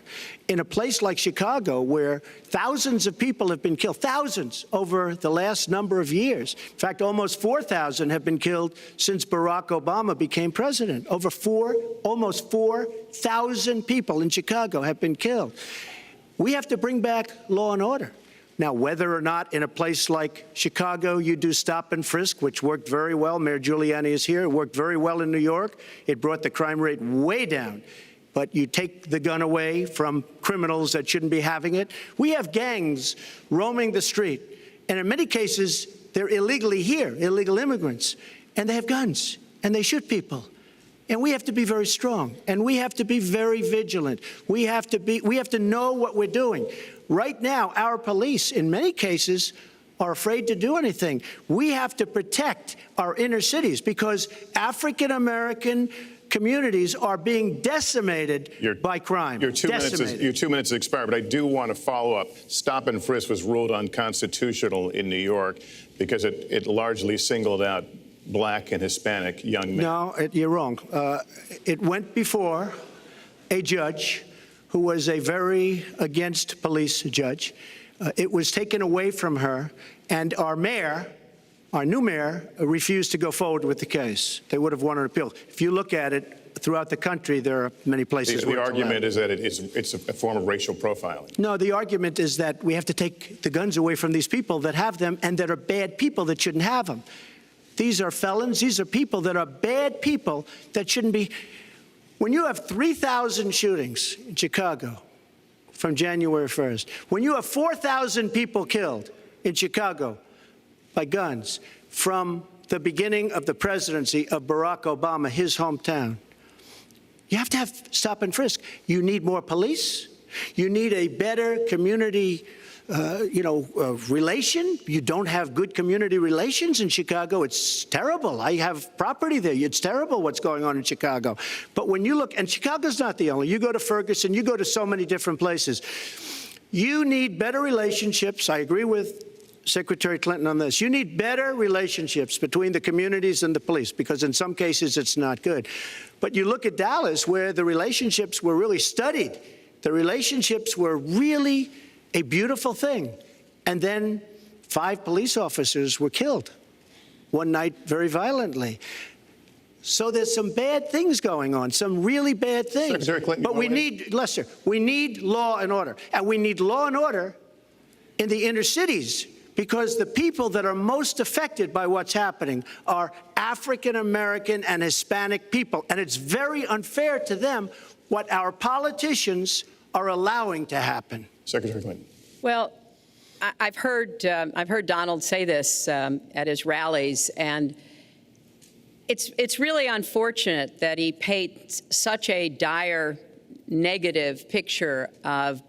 In a place like Chicago, where thousands of people have been killed, thousands over the last number of years. In fact, almost 4,000 have been killed since Barack Obama became president. Almost 4,000 people in Chicago have been killed. We have to bring back law and order. Now, whether or not in a place like Chicago you do stop and frisk, which worked very well, Mayor Giuliani is here, it worked very well in New York, it brought the crime rate way down. But you take the gun away from criminals that shouldn't be having it. We have gangs roaming the street, and in many cases, they're illegally here, illegal immigrants, and they have guns, and they shoot people. And we have to be very strong, and we have to be very vigilant. We have to know what we're doing. Right now, our police, in many cases, are afraid to do anything. We have to protect our inner cities because African-American communities are being decimated by crime. Your two minutes expired, but I do want to follow up. Stop and frisk was ruled unconstitutional in New York because it largely singled out Black and Hispanic young men. No, you're wrong. It went before a judge who was a very against police judge. It was taken away from her, and our new mayor, refused to go forward with the case. They would have won an appeal. If you look at it throughout the country, there are many places where the argument is that it's a form of racial profiling. No, the argument is that we have to take the guns away from these people that have them and that are bad people that shouldn't have them. These are felons. These are people that are bad people that shouldn't be. When you have 3,000 shootings in Chicago from January 1st, when you have 4,000 people killed in Chicago by guns from the beginning of the presidency of Barack Obama, his hometown, you have to have stop and frisk. You need more police. You need a better community relation. You don't have good community relations in Chicago. It's terrible. I have property there. It's terrible what's going on in Chicago. But when you look, and Chicago's not the only, you go to Ferguson, you go to so many different places. You need better relationships. I agree with Secretary Clinton on this. You need better relationships between the communities and the police, because in some cases it's not good. But you look at Dallas, where the relationships were really studied. The relationships were really a beautiful thing. And then 5 police officers were killed one night very violently. So there's some bad things going on, some really bad things. Secretary Clinton, but we need, Lester, we need law and order. And we need law and order in the inner cities, because the people that are most affected by what's happening are African-American and Hispanic people. And it's very unfair to them what our politicians are allowing to happen. Secretary Clinton. Well, I've heard Donald say this at his rallies, and it's really unfortunate that he paints such a dire, negative picture of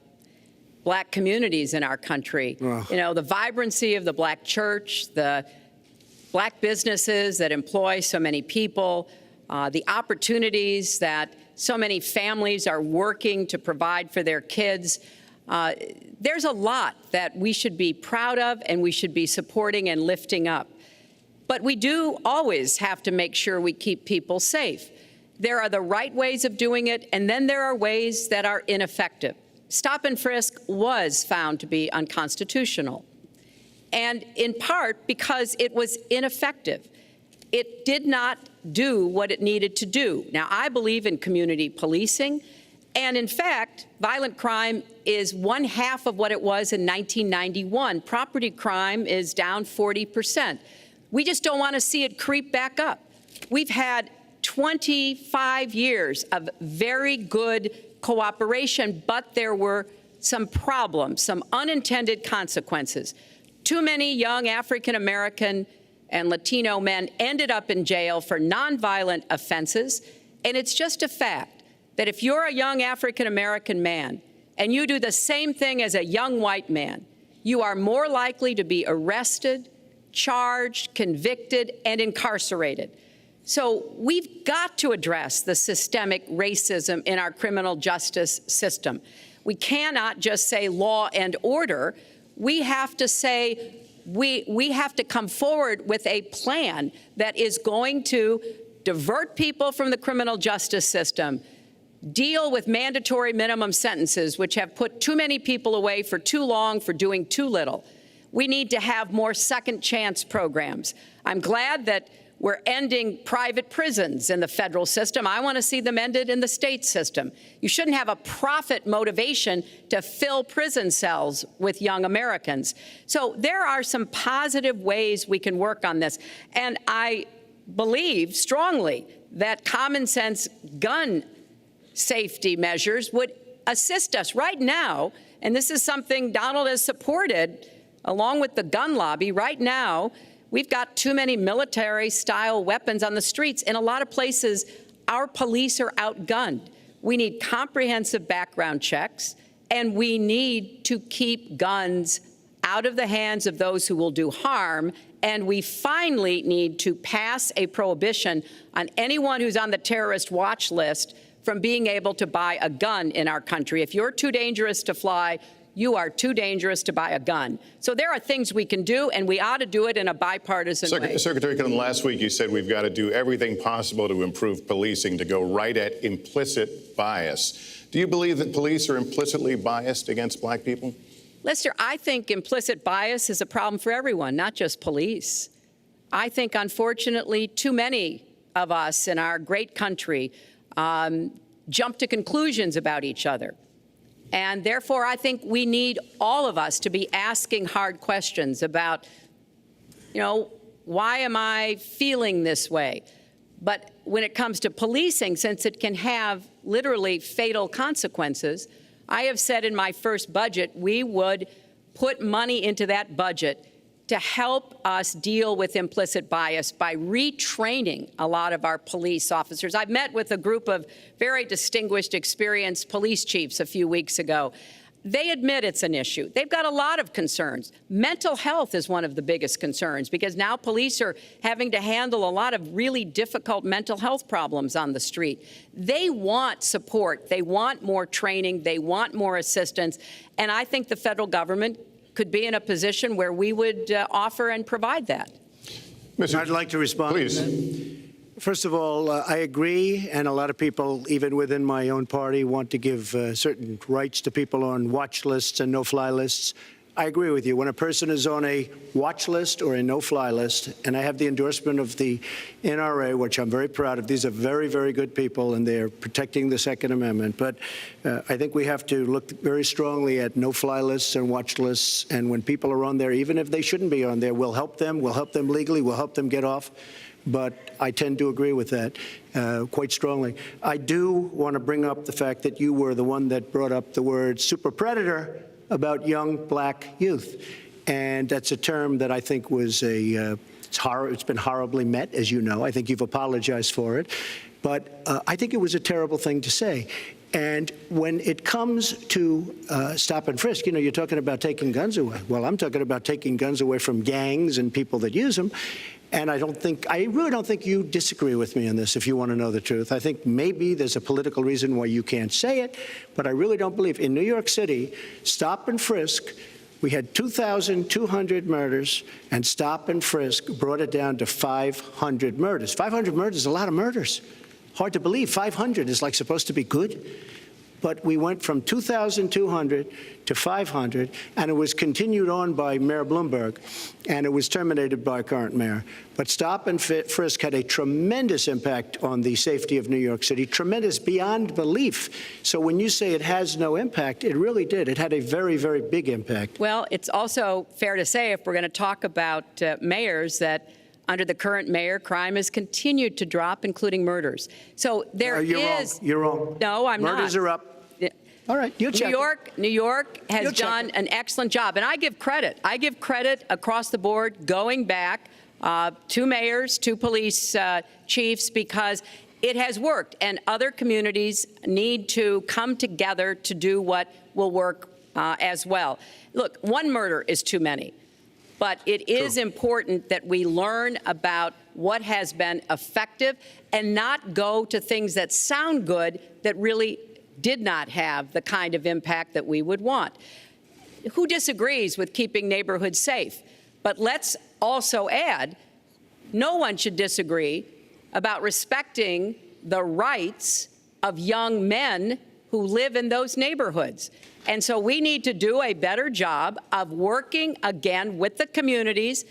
Black communities in our country. Ugh. You know, the vibrancy of the Black church, the Black businesses that employ so many people, the opportunities that so many families are working to provide for their kids. There's a lot that we should be proud of and we should be supporting and lifting up. But we do always have to make sure we keep people safe. There are the right ways of doing it, and then there are ways that are ineffective. Stop and frisk was found to be unconstitutional, and in part because it was ineffective. It did not do what it needed to do. Now, I believe in community policing, and in fact, violent crime is 1/2 of what it was in 1991. Property crime is down 40%. We just don't want to see it creep back up. We've had 25 years of very good cooperation, but there were some problems, some unintended consequences. Too many young African-American and Latino men ended up in jail for nonviolent offenses, and it's just a fact that if you're a young African-American man and you do the same thing as a young white man, you are more likely to be arrested, charged, convicted, and incarcerated. So we've got to address the systemic racism in our criminal justice system. We cannot just say law and order. We have to say we have to come forward with a plan that is going to divert people from the criminal justice system, deal with mandatory minimum sentences, which have put too many people away for too long for doing too little. We need to have more second chance programs. I'm glad that we're ending private prisons in the federal system. I want to see them ended in the state system. You shouldn't have a profit motivation to fill prison cells with young Americans. So there are some positive ways we can work on this. And I believe strongly that common sense gun safety measures would assist us right now. And this is something Donald has supported along with the gun lobby. Right now, we've got too many military-style weapons on the streets. In a lot of places, our police are outgunned. We need comprehensive background checks, and we need to keep guns out of the hands of those who will do harm. And we finally need to pass a prohibition on anyone who's on the terrorist watch list from being able to buy a gun in our country. If you're too dangerous to fly, you are too dangerous to buy a gun. So there are things we can do, and we ought to do it in a bipartisan way. Secretary Clinton, last week you said we've got to do everything possible to improve policing, to go right at implicit bias. Do you believe that police are implicitly biased against black people? Lester, I think implicit bias is a problem for everyone, not just police. I think, unfortunately, too many of us in our great country jump to conclusions about each other. And therefore, I think we need all of us to be asking hard questions about, why am I feeling this way? But when it comes to policing, since it can have literally fatal consequences, I have said in my first budget we would put money into that budget to help us deal with implicit bias by retraining a lot of our police officers. I met with a group of very distinguished, experienced police chiefs a few weeks ago. They admit it's an issue. They've got a lot of concerns. Mental health is one of the biggest concerns because now police are having to handle a lot of really difficult mental health problems on the street. They want support. They want more training. They want more assistance. And I think the federal government could be in a position where we would offer and provide that. I'd like to respond. Please. First of all, I agree, and a lot of people, even within my own party, want to give certain rights to people on watch lists and no-fly lists. I agree with you. When a person is on a watch list or a no-fly list, and I have the endorsement of the NRA, which I'm very proud of. These are very, very good people, and they're protecting the Second Amendment. But I think we have to look very strongly at no-fly lists and watch lists. And when people are on there, even if they shouldn't be on there, we'll help them. We'll help them legally. We'll help them get off. But I tend to agree with that quite strongly. I do want to bring up the fact that you were the one that brought up the word super predator about young black youth. And that's a term that I think was it's been horribly met, as you know. I think you've apologized for it. But I think it was a terrible thing to say. And when it comes to stop and frisk, you're talking about taking guns away. Well, I'm talking about taking guns away from gangs and people that use them. And I really don't think you disagree with me on this, if you want to know the truth. I think maybe there's a political reason why you can't say it, but I really don't believe. In New York City, stop and frisk, we had 2,200 murders, and stop and frisk brought it down to 500 murders. 500 murders is a lot of murders. Hard to believe. 500 is supposed to be good. But we went from 2,200 to 500, and it was continued on by Mayor Bloomberg, and it was terminated by current mayor. But stop and frisk had a tremendous impact on the safety of New York City, tremendous beyond belief. So when you say it has no impact, it really did. It had a very, very big impact. Well, it's also fair to say, if we're going to talk about mayors, that under the current mayor, crime has continued to drop, including murders. So there is. You're wrong. No, I'm not. Murders are up. All right, you'll check. New York has done an excellent job, and I give credit. I give credit across the board, going back to mayors, to police chiefs, because it has worked, and other communities need to come together to do what will work as well. Look, one murder is too many. But it is important that we learn about what has been effective and not go to things that sound good that really did not have the kind of impact that we would want. Who disagrees with keeping neighborhoods safe? But let's also add, no one should disagree about respecting the rights of young men who live in those neighborhoods. And so we need to do a better job of working again with the communities,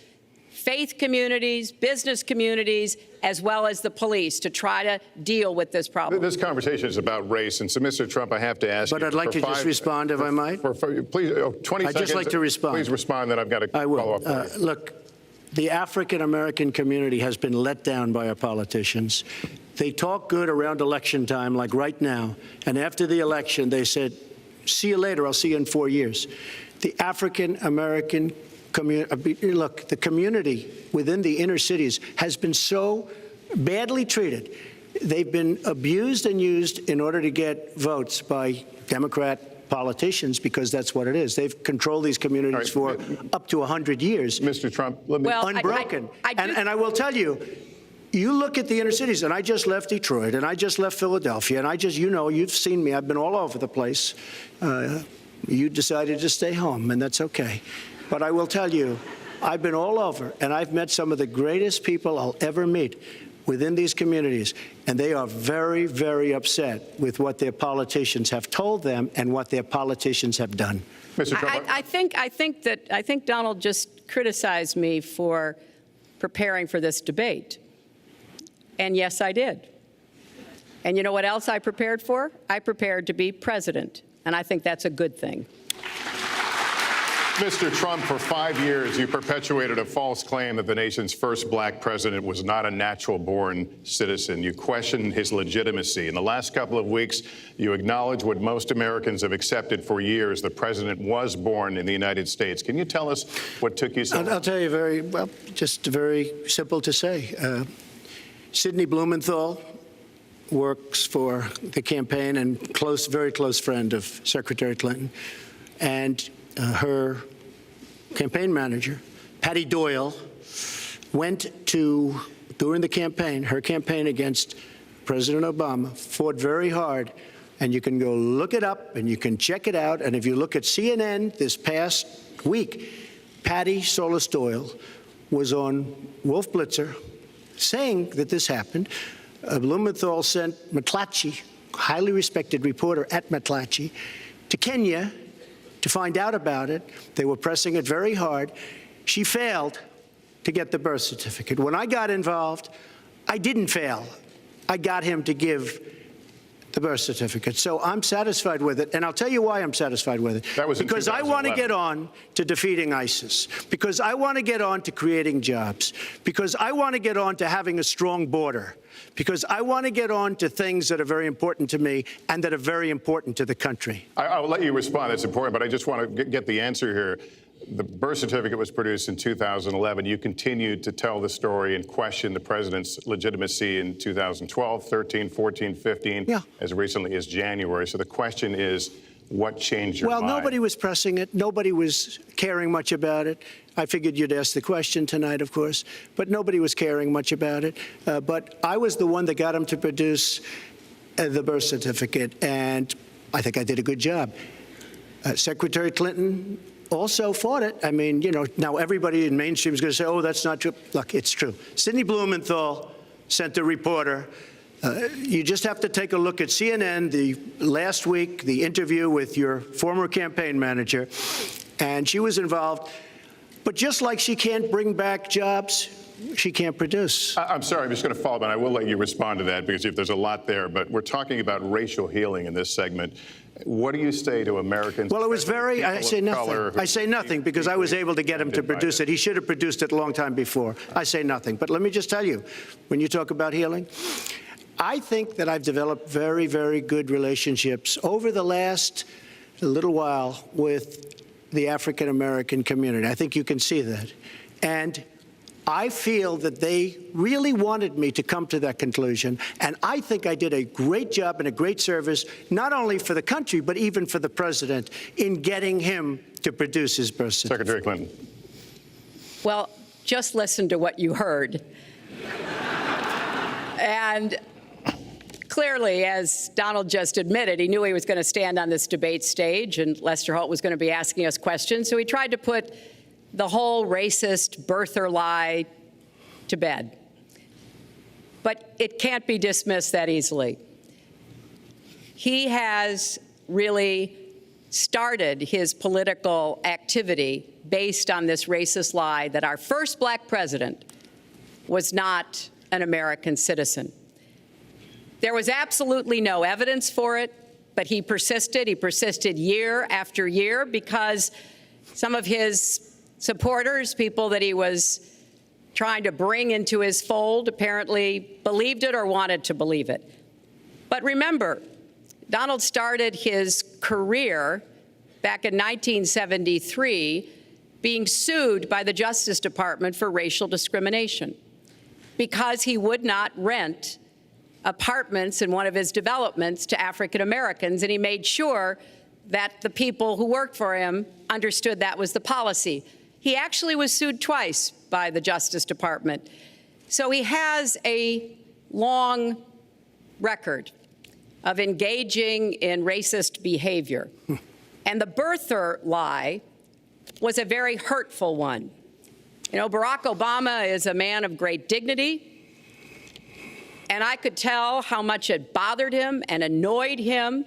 faith communities, business communities, as well as the police to try to deal with this problem. This conversation is about race, and so, Mr. Trump, I have to ask you. But I'd like to just respond, if I might. Please, 20 seconds. I'd just like to respond. Please respond, then I've got to follow up. Look, the African-American community has been let down by our politicians. They talk good around election time, like right now, and after the election, they said, see you later, I'll see you in 4 years. The African-American community, look, the community within the inner cities has been so badly treated. They've been abused and used in order to get votes by Democrat politicians, because that's what it is. They've controlled these communities for up to 100 years. Mr. Trump, let me... Well, unbroken. And I will tell you, you look at the inner cities, and I just left Detroit, and I just left Philadelphia, and I just, you know, you've seen me. I've been all over the place. You decided to stay home, and that's okay. But I will tell you, I've been all over, and I've met some of the greatest people I'll ever meet within these communities, and they are very, very upset with what their politicians have told them and what their politicians have done. Mr. Trump, I think Donald just criticized me for preparing for this debate. And yes, I did. And you know what else I prepared for? I prepared to be president, and I think that's a good thing. Mr. Trump, for 5 years, you perpetuated a false claim that the nation's first black president was not a natural-born citizen. You questioned his legitimacy. In the last couple of weeks, you acknowledged what most Americans have accepted for years: the president was born in the United States. Can you tell us what took you so long? I'll tell you just very simple to say. Sidney Blumenthal works for the campaign and very close friend of Secretary Clinton. And her campaign manager, Patty Doyle, went to, during the campaign, her campaign against President Obama, fought very hard. And you can go look it up and you can check it out. And if you look at CNN this past week, Patty Solis Doyle was on Wolf Blitzer saying that this happened. Blumenthal sent McClatchy, highly respected reporter at McClatchy, to Kenya to find out about it. They were pressing it very hard. She failed to get the birth certificate. When I got involved, I didn't fail. I got him to give the birth certificate. So I'm satisfied with it, and I'll tell you why I'm satisfied with it. That was in because I want to get on to defeating ISIS, because I want to get on to creating jobs, because I want to get on to having a strong border, because I want to get on to things that are very important to me and that are very important to the country. I will let you respond. It's important, but I just want to get the answer here. The birth certificate was produced in 2011. You continued to tell the story and question the president's legitimacy in 2012, 13, 14, 15, as recently as January. So the question is, what changed your mind? Well, nobody was pressing it. Nobody was caring much about it. I figured you'd ask the question tonight, of course, but nobody was caring much about it. But I was the one that got him to produce the birth certificate, and I think I did a good job. Secretary Clinton also fought it. I mean, you know, now everybody in mainstream is going to say, oh, that's not true. Look, it's true. Sidney Blumenthal sent a reporter. You just have to take a look at CNN last week, the interview with your former campaign manager, and she was involved. But just like she can't bring back jobs, she can't produce. I'm sorry, I'm just going to follow up, and I will let you respond to that, because if there's a lot there. But we're talking about racial healing in this segment. What do you say to Americans? Well, it was I say nothing. I say nothing because I was able to get him to produce it. He should have produced it a long time before. I say nothing. But let me just tell you, when you talk about healing, I think that I've developed very, very good relationships over the last little while with the African-American community. I think you can see that. And I feel that they really wanted me to come to that conclusion, and I think I did a great job and a great service, not only for the country, but even for the president, in getting him to produce his birth certificate. Secretary Clinton. Well, just listen to what you heard. And clearly, as Donald just admitted, he knew he was going to stand on this debate stage, and Lester Holt was going to be asking us questions, so he tried to put the whole racist birther lie to bed. but it can't be dismissed that easily. He has really started his political activity based on this racist lie that our first black president was not an American citizen. There was absolutely no evidence for it, but he persisted. He persisted year after year because some of his supporters, people that he was trying to bring into his fold, apparently believed it or wanted to believe it. But remember, Donald started his career back in 1973 being sued by the Justice Department for racial discrimination because he would not rent apartments in one of his developments to African Americans, and he made sure that the people who worked for him understood that was the policy. He actually was sued twice by the Justice Department. So he has a long record of engaging in racist behavior. And the birther lie was a very hurtful one. You know, Barack Obama is a man of great dignity, and I could tell how much it bothered him and annoyed him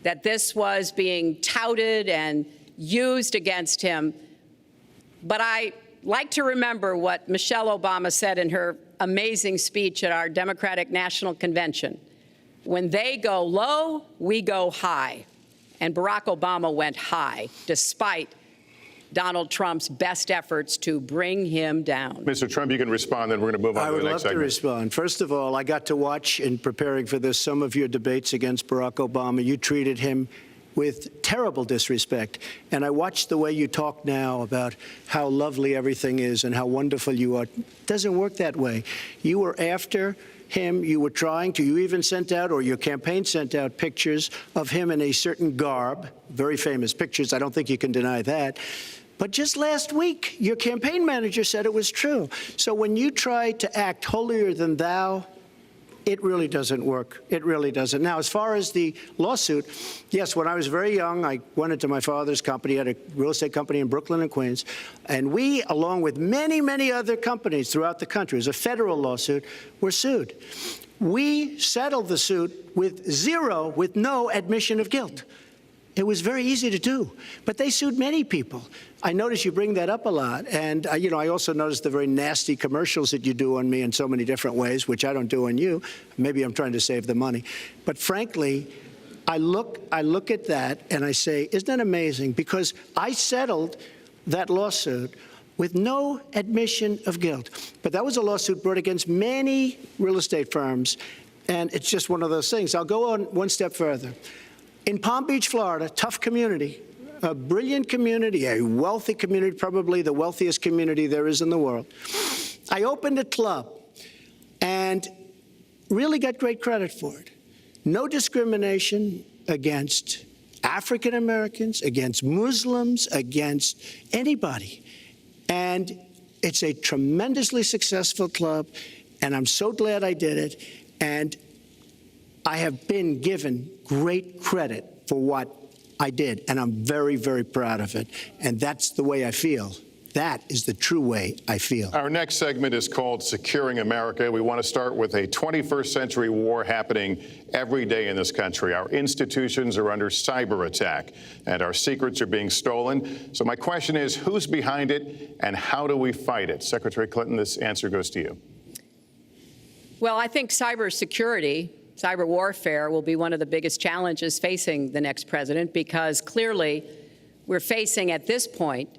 that this was being touted and used against him. But I like to remember what Michelle Obama said in her amazing speech at our Democratic National Convention. When they go low, we go high. And Barack Obama went high, despite Donald Trump's best efforts to bring him down. Mr. Trump, you can respond, then we're going to move on to the next segment. I would love to respond. First of all, I got to watch, in preparing for this, some of your debates against Barack Obama. You treated him with terrible disrespect. And I watched the way you talk now about how lovely everything is and how wonderful you are. It doesn't work that way. You were after him. You were trying to. You even sent out, or your campaign sent out, pictures of him in a certain garb, very famous pictures. I don't think you can deny that. But just last week, your campaign manager said it was true. So when you try to act holier than thou, it really doesn't work. It really doesn't. Now, as far as the lawsuit, yes, when I was very young, I went into my father's company, had a real estate company in Brooklyn and Queens, and we, along with many, many other companies throughout the country, it was a federal lawsuit, were sued. We settled the suit with no admission of guilt. It was very easy to do, but they sued many people. I notice you bring that up a lot, and I also noticed the very nasty commercials that you do on me in so many different ways, which I don't do on you. Maybe I'm trying to save the money, but frankly, I look at that and I say, isn't that amazing? Because I settled that lawsuit with no admission of guilt, but that was a lawsuit brought against many real estate firms, and it's just one of those things. I'll go on one step further. In Palm Beach, Florida, tough community, a brilliant community, a wealthy community, probably the wealthiest community there is in the world. I opened a club and really got great credit for it. No discrimination against African Americans, against Muslims, against anybody. And it's a tremendously successful club, and I'm so glad I did it. And I have been given great credit for what I did, and I'm very, very proud of it. And that's the way I feel. That is the true way I feel. Our next segment is called Securing America. We want to start with a 21st century war happening every day in this country. Our institutions are under cyber attack, and our secrets are being stolen. So my question is, who's behind it, and how do we fight it? Secretary Clinton, this answer goes to you. Well, I think cybersecurity, cyber warfare will be one of the biggest challenges facing the next president, because clearly we're facing at this point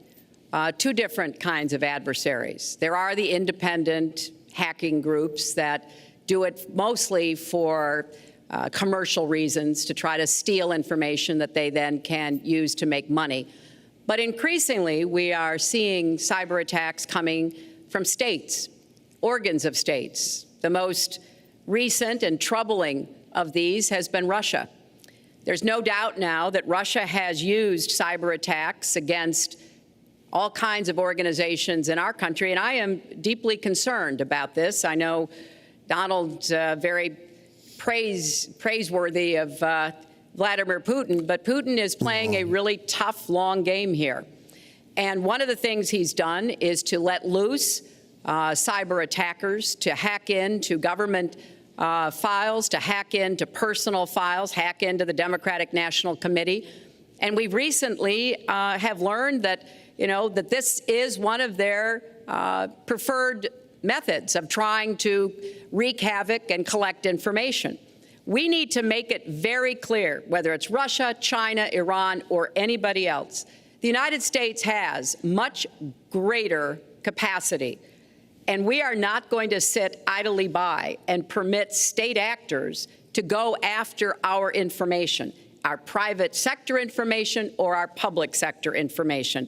two different kinds of adversaries. There are the independent hacking groups that do it mostly for commercial reasons, to try to steal information that they then can use to make money. But increasingly, we are seeing cyber attacks coming from states, organs of states. The most recent and troubling of these has been Russia. There's no doubt now that Russia has used cyber attacks against all kinds of organizations in our country, and I am deeply concerned about this. I know Donald's very praiseworthy of Vladimir Putin, but Putin is playing a really tough, long game here. And one of the things he's done is to let loose cyber attackers to hack into government files, to hack into personal files, hack into the Democratic National Committee. And we recently have learned that, that this is one of their preferred methods of trying to wreak havoc and collect information. We need to make it very clear, whether it's Russia, China, Iran, or anybody else, the United States has much greater capacity, and we are not going to sit idly by and permit state actors to go after our information, our private sector information or our public sector information.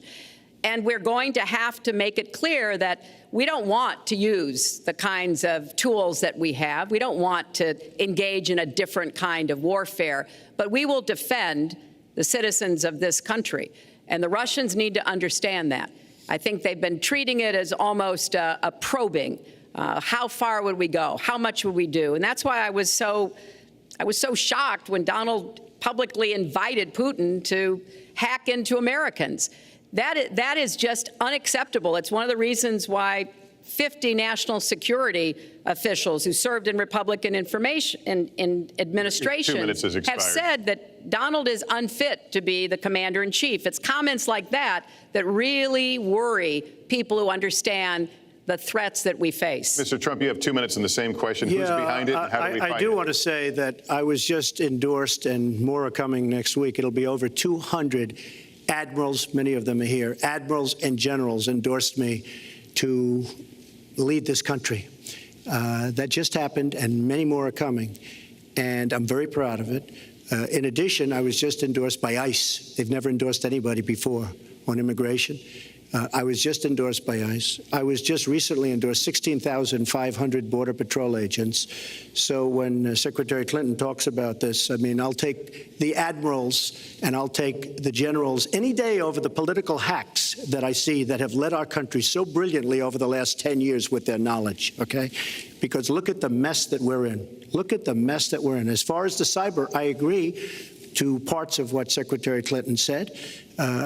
And we're going to have to make it clear that we don't want to use the kinds of tools that we have. We don't want to engage in a different kind of warfare, but we will defend the citizens of this country. And the Russians need to understand that. I think they've been treating it as almost a probing. How far would we go? How much would we do? And that's why I was so shocked when Donald publicly invited Putin to hack into Americans. That is just unacceptable. It's one of the reasons why 50 national security officials who served in Republican administration have said that Donald is unfit to be the commander-in-chief. It's comments like that that really worry people who understand the threats that we face. Mr. Trump, you have 2 minutes in the same question. Who's behind it and how do we fight it? I do want to say that I was just endorsed, and more are coming next week. It'll be over 200 admirals, many of them are here, admirals and generals endorsed me to lead this country. That just happened, and many more are coming, and I'm very proud of it. In addition, I was just endorsed by ICE. They've never endorsed anybody before on immigration. I was just endorsed by ICE. I was just recently endorsed 16,500 Border Patrol agents. So when Secretary Clinton talks about this, I mean, I'll take the admirals and I'll take the generals any day over the political hacks that I see that have led our country so brilliantly over the last 10 years with their knowledge, okay? Because look at the mess that we're in. Look at the mess that we're in. As far as the cyber, I agree to parts of what Secretary Clinton said.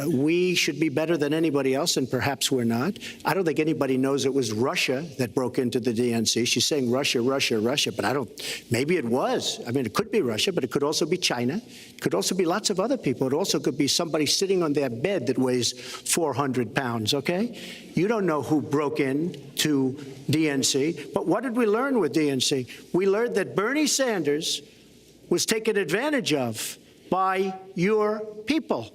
We should be better than anybody else, and perhaps we're not. I don't think anybody knows it was Russia that broke into the DNC. She's saying Russia, Russia, Russia, but maybe it was. I mean, it could be Russia, but it could also be China. It could also be lots of other people. It also could be somebody sitting on their bed that weighs 400 pounds, okay? You don't know who broke in to DNC, but what did we learn with DNC? We learned that Bernie Sanders was taken advantage of by your people,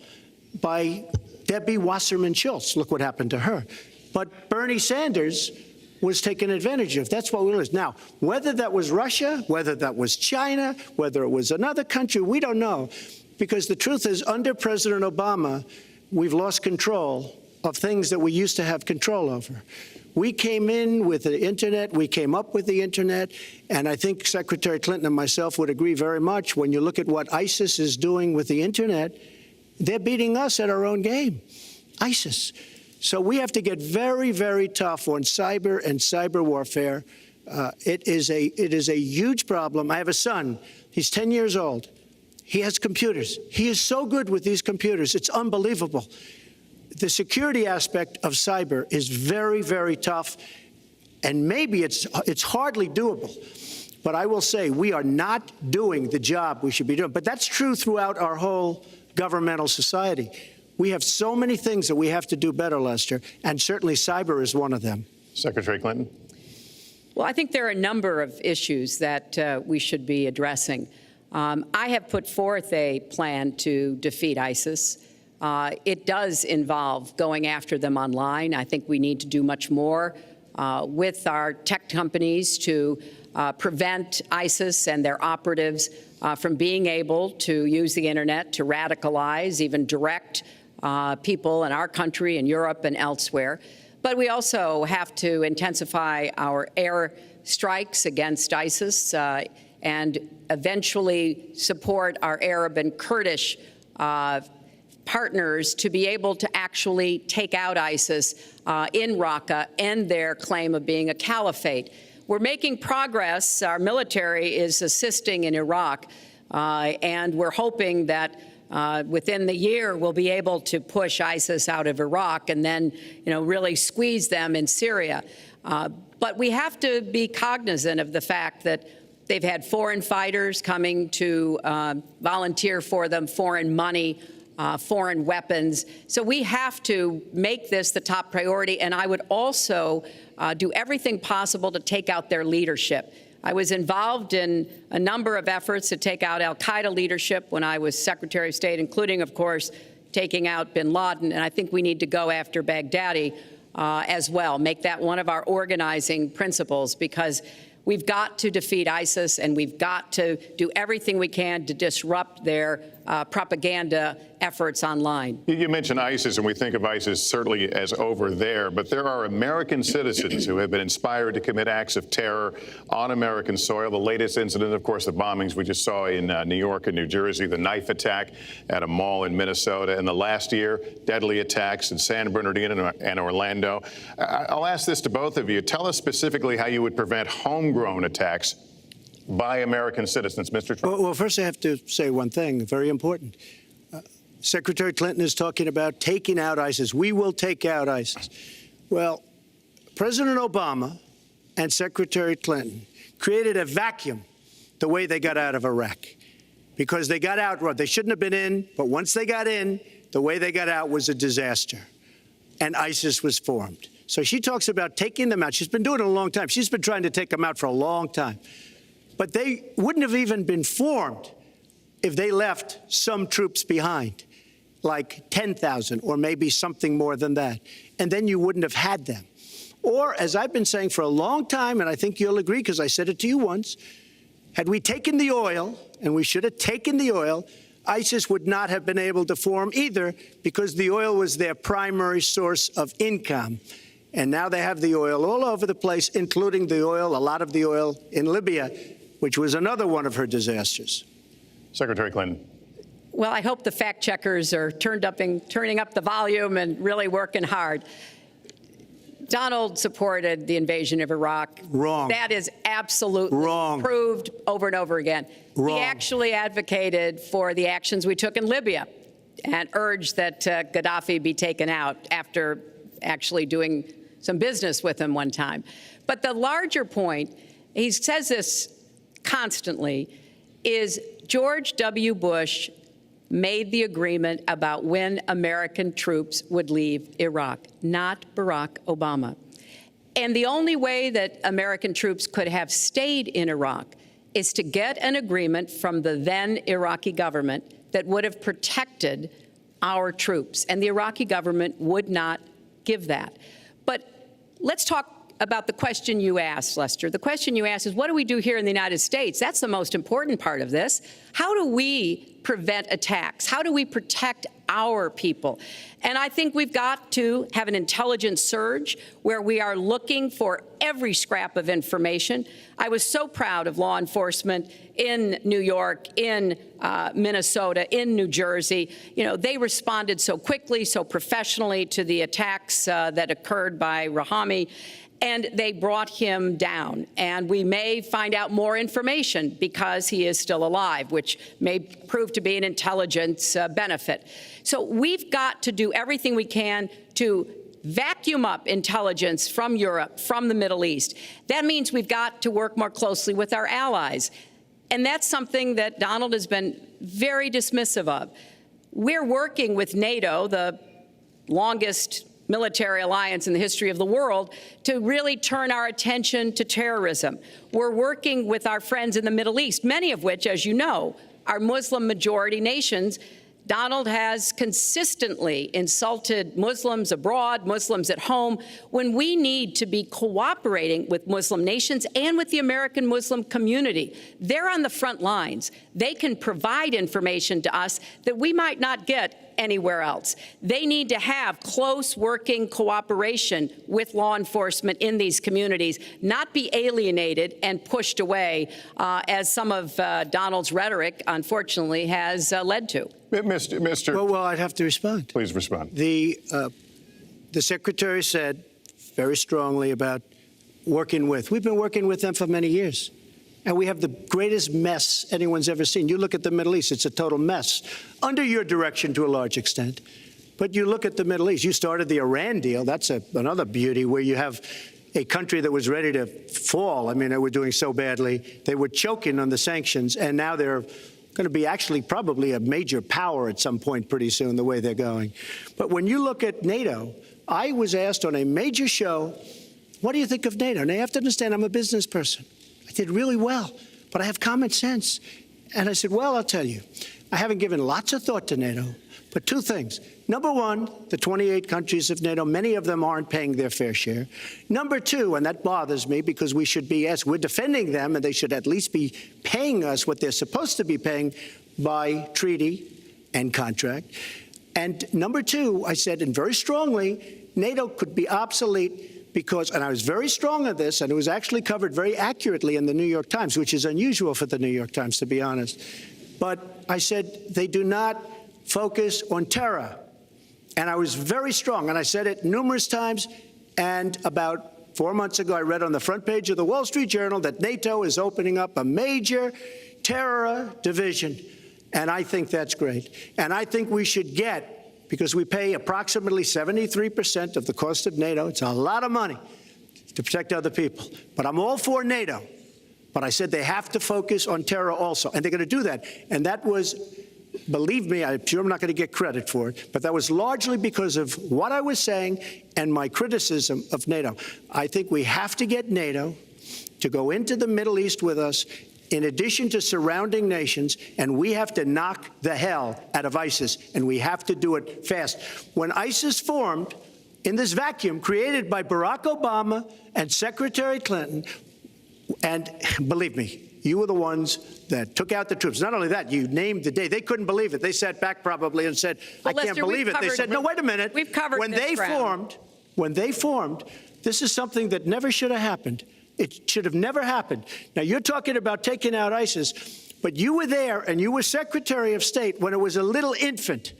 by Debbie Wasserman Schultz. Look what happened to her. But Bernie Sanders was taken advantage of. That's what we learned. Now, whether that was Russia, whether that was China, whether it was another country, we don't know. Because the truth is, under President Obama, we've lost control of things that we used to have control over. We came in with the Internet. We came up with the Internet. And I think Secretary Clinton and myself would agree very much when you look at what ISIS is doing with the Internet, they're beating us at our own game, ISIS. So we have to get very, very tough on cyber and cyber warfare. It is a huge problem. I have a son. He's 10 years old. He has computers. He is so good with these computers. It's unbelievable. The security aspect of cyber is very, very tough, and maybe it's hardly doable. But I will say we are not doing the job we should be doing. But that's true throughout our whole governmental society. We have so many things that we have to do better, Lester, and certainly cyber is one of them. Secretary Clinton. Well, I think there are a number of issues that we should be addressing. I have put forth a plan to defeat ISIS. It does involve going after them online. I think we need to do much more with our tech companies to prevent ISIS and their operatives from being able to use the Internet to radicalize, even direct people in our country and Europe and elsewhere. But we also have to intensify our air strikes against ISIS and eventually support our Arab and Kurdish partners to be able to actually take out ISIS in Raqqa and their claim of being a caliphate. We're making progress. Our military is assisting in Iraq, and we're hoping that within the year we'll be able to push ISIS out of Iraq and then, really squeeze them in Syria. But we have to be cognizant of the fact that they've had foreign fighters coming to volunteer for them, foreign money, foreign weapons. So we have to make this the top priority. And I would also do everything possible to take out their leadership. I was involved in a number of efforts to take out al-Qaeda leadership when I was Secretary of State, including, of course, taking out bin Laden. And I think we need to go after Baghdadi as well, make that one of our organizing principles, because we've got to defeat ISIS, and we've got to do everything we can to disrupt their propaganda efforts online. You mentioned ISIS, and we think of ISIS certainly as over there, but there are American citizens who have been inspired to commit acts of terror on American soil. The latest incident, of course, the bombings we just saw in New York and New Jersey, the knife attack at a mall in Minnesota, and the last year, deadly attacks in San Bernardino and Orlando. I'll ask this to both of you. Tell us specifically how you would prevent homegrown attacks by American citizens, Mr. Trump. Well, first I have to say one thing, very important. Secretary Clinton is talking about taking out ISIS. We will take out ISIS. Well, President Obama and Secretary Clinton created a vacuum the way they got out of Iraq, because they got out, they shouldn't have been in, but once they got in, the way they got out was a disaster, and ISIS was formed. So she talks about taking them out. She's been doing it a long time. She's been trying to take them out for a long time. But they wouldn't have even been formed if they left some troops behind, like 10,000 or maybe something more than that. And then you wouldn't have had them. Or, as I've been saying for a long time, and I think you'll agree because I said it to you once, had we taken the oil, and we should have taken the oil, ISIS would not have been able to form either, because the oil was their primary source of income. And now they have the oil all over the place, including the oil, a lot of the oil in Libya, which was another one of her disasters. Secretary Clinton. Well, I hope the fact checkers are turning up the volume and really working hard. Donald supported the invasion of Iraq. Wrong. That is absolutely wrong. Proved over and over again. Wrong. He actually advocated for the actions we took in Libya and urged that Gaddafi be taken out after actually doing some business with him one time. But the larger point, he says this constantly, is George W. Bush made the agreement about when American troops would leave Iraq, not Barack Obama. And the only way that American troops could have stayed in Iraq is to get an agreement from the then Iraqi government that would have protected our troops. And the Iraqi government would not give that. But let's talk about the question you asked, Lester. The question you asked is, what do we do here in the United States? That's the most important part of this. How do we prevent attacks? How do we protect our people? And I think we've got to have an intelligence surge where we are looking for every scrap of information. I was so proud of law enforcement in New York, in Minnesota, in New Jersey. You know, they responded so quickly, so professionally to the attacks that occurred by Rahami. And they brought him down. And we may find out more information because he is still alive, which may prove to be an intelligence benefit. So we've got to do everything we can to vacuum up intelligence from Europe, from the Middle East. That means we've got to work more closely with our allies. And that's something that Donald has been very dismissive of. We're working with NATO, the longest military alliance in the history of the world, to really turn our attention to terrorism. We're working with our friends in the Middle East, many of which, as you know, are Muslim-majority nations. Donald has consistently insulted Muslims abroad, Muslims at home, when we need to be cooperating with Muslim nations and with the American Muslim community. They're on the front lines. They can provide information to us that we might not get anywhere else. They need to have close working cooperation with law enforcement in these communities, not be alienated and pushed away, as some of Donald's rhetoric, unfortunately, has led to. Mr. Well, I'd have to respond. Please respond. The Secretary said very strongly about working with. We've been working with them for many years. And we have the greatest mess anyone's ever seen. You look at the Middle East, it's a total mess, under your direction to a large extent. But you look at the Middle East, you started the Iran deal. That's another beauty, where you have a country that was ready to fall. I mean, they were doing so badly. They were choking on the sanctions, and now they're going to be actually probably a major power at some point pretty soon, the way they're going. But when you look at NATO, I was asked on a major show, what do you think of NATO? Now, you have to understand, I'm a business person. I did really well, but I have common sense. And I said, well, I'll tell you, I haven't given lots of thought to NATO, but two things. Number one, the 28 countries of NATO, many of them aren't paying their fair share. Number two, and that bothers me because we should be, as we're defending them, and they should at least be paying us what they're supposed to be paying by treaty and contract. And number two, I said, and very strongly, NATO could be obsolete because, and I was very strong on this, and it was actually covered very accurately in the New York Times, which is unusual for the New York Times, to be honest. But I said they do not focus on terror. And I was very strong, and I said it numerous times. And about 4 months ago, I read on the front page of the Wall Street Journal that NATO is opening up a major terror division. And I think that's great. And I think we should get, because we pay approximately 73% of the cost of NATO. It's a lot of money to protect other people. But I'm all for NATO. But I said they have to focus on terror also. And they're going to do that. And that was, believe me, I'm sure I'm not going to get credit for it, but that was largely because of what I was saying and my criticism of NATO. I think we have to get NATO to go into the Middle East with us, in addition to surrounding nations, and we have to knock the hell out of ISIS, and we have to do it fast. When ISIS formed in this vacuum created by Barack Obama and Secretary Clinton, and believe me, you were the ones that took out the troops. Not only that, you named the day. They couldn't believe it. They sat back probably and said, I can't believe it. They said, no, wait a minute. We've covered when they formed, this is something that never should have happened. It should have never happened. Now, you're talking about taking out ISIS, but you were there and you were Secretary of State when it was a little infant.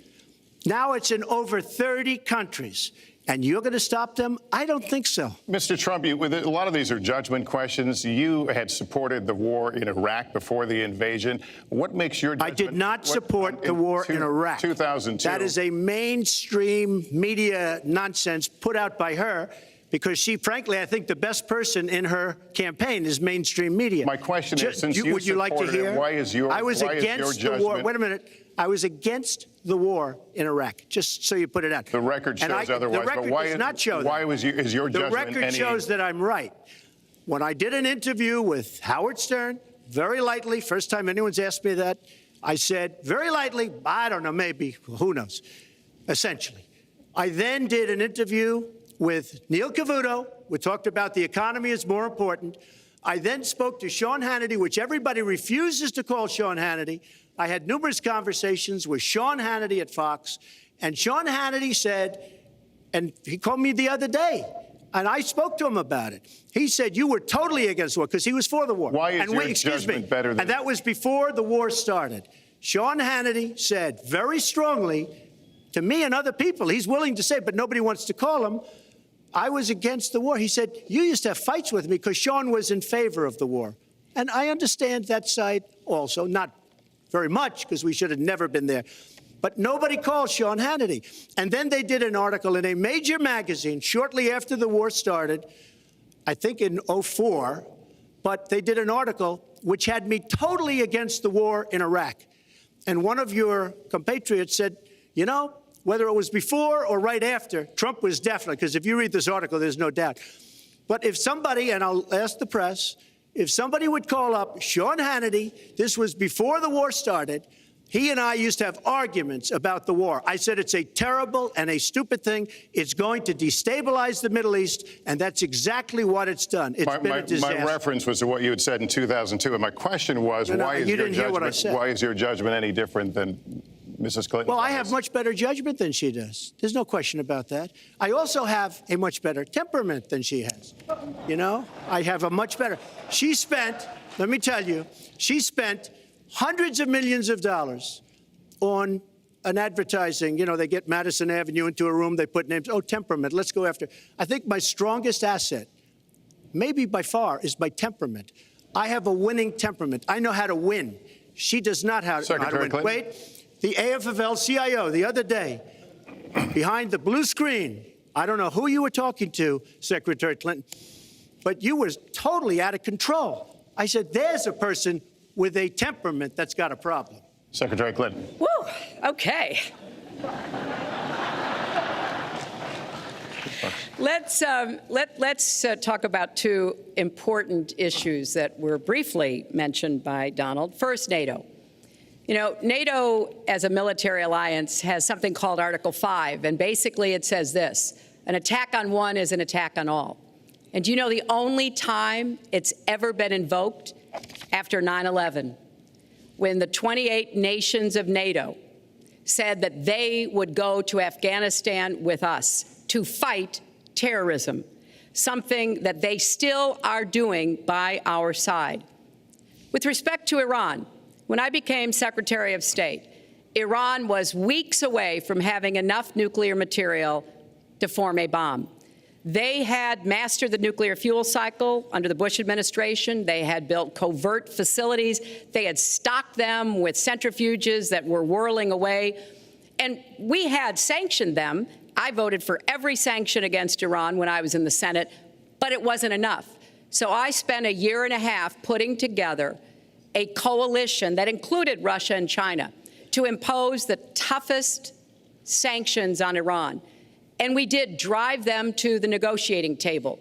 Now it's in over 30 countries. And you're going to stop them? I don't think so. Mr. Trump, a lot of these are judgment questions. You had supported the war in Iraq before the invasion. What makes your judgment? I did not support the war in Iraq. 2002. That is a mainstream media nonsense put out by her because she, frankly, I think the best person in her campaign is mainstream media. My question is, since you would you like to hear? Why is your I was against the war. Wait a minute. I was against the war in Iraq, just so you put it out. The record shows otherwise. The record does not show that. Why is your judgment? The record shows that I'm right. When I did an interview with Howard Stern, very lightly, first time anyone's asked me that, I said, very lightly, I don't know, maybe, who knows, essentially. I then did an interview with Neil Cavuto. We talked about the economy is more important. I then spoke to Sean Hannity, which everybody refuses to call Sean Hannity. I had numerous conversations with Sean Hannity at Fox, and Sean Hannity said, and he called me the other day, and I spoke to him about it. He said, you were totally against the war, because he was for the war. Why is your judgment better than... And that was before the war started. Sean Hannity said very strongly to me and other people, he's willing to say, but nobody wants to call him, I was against the war. He said, you used to have fights with me because Sean was in favor of the war. And I understand that side also, not very much, because we should have never been there. But nobody called Sean Hannity. And then they did an article in a major magazine shortly after the war started, I think in 2004, but they did an article which had me totally against the war in Iraq. And one of your compatriots said, you know, whether it was before or right after, Trump was definitely, because if you read this article, there's no doubt. But if somebody, and I'll ask the press, if somebody would call up Sean Hannity, this was before the war started, he and I used to have arguments about the war. I said it's a terrible and a stupid thing. It's going to destabilize the Middle East, and that's exactly what it's done. It's been a disaster. My reference was to what you had said in 2002, and my question was, why is your judgment any different than Mrs. Clinton? Well, I have much better judgment than she does. There's no question about that. I also have a much better temperament than she has. You know, I have a much better. She spent, let me tell you, she spent hundreds of millions of dollars on an advertising. You know, they get Madison Avenue into a room, they put names. Oh, temperament, let's go after. I think my strongest asset, maybe by far, is my temperament. I have a winning temperament. I know how to win. She does not know how to win. Clinton? Wait. The AFL-CIO the other day, behind the blue screen, I don't know who you were talking to, Secretary Clinton, but you were totally out of control. I said, there's a person with a temperament that's got a problem. Secretary Clinton. Woo, okay. Let's talk about two important issues that were briefly mentioned by Donald. First, NATO. You know, NATO as a military alliance has something called Article 5, and basically it says this: an attack on one is an attack on all. And do you know the only time it's ever been invoked? After 9/11, when the 28 nations of NATO said that they would go to Afghanistan with us to fight terrorism, something that they still are doing by our side. With respect to Iran, when I became Secretary of State, Iran was weeks away from having enough nuclear material to form a bomb. They had mastered the nuclear fuel cycle under the Bush administration. They had built covert facilities. They had stocked them with centrifuges that were whirling away. And we had sanctioned them. I voted for every sanction against Iran when I was in the Senate, but it wasn't enough. So I spent a year and a half putting together a coalition that included Russia and China to impose the toughest sanctions on Iran. And we did drive them to the negotiating table.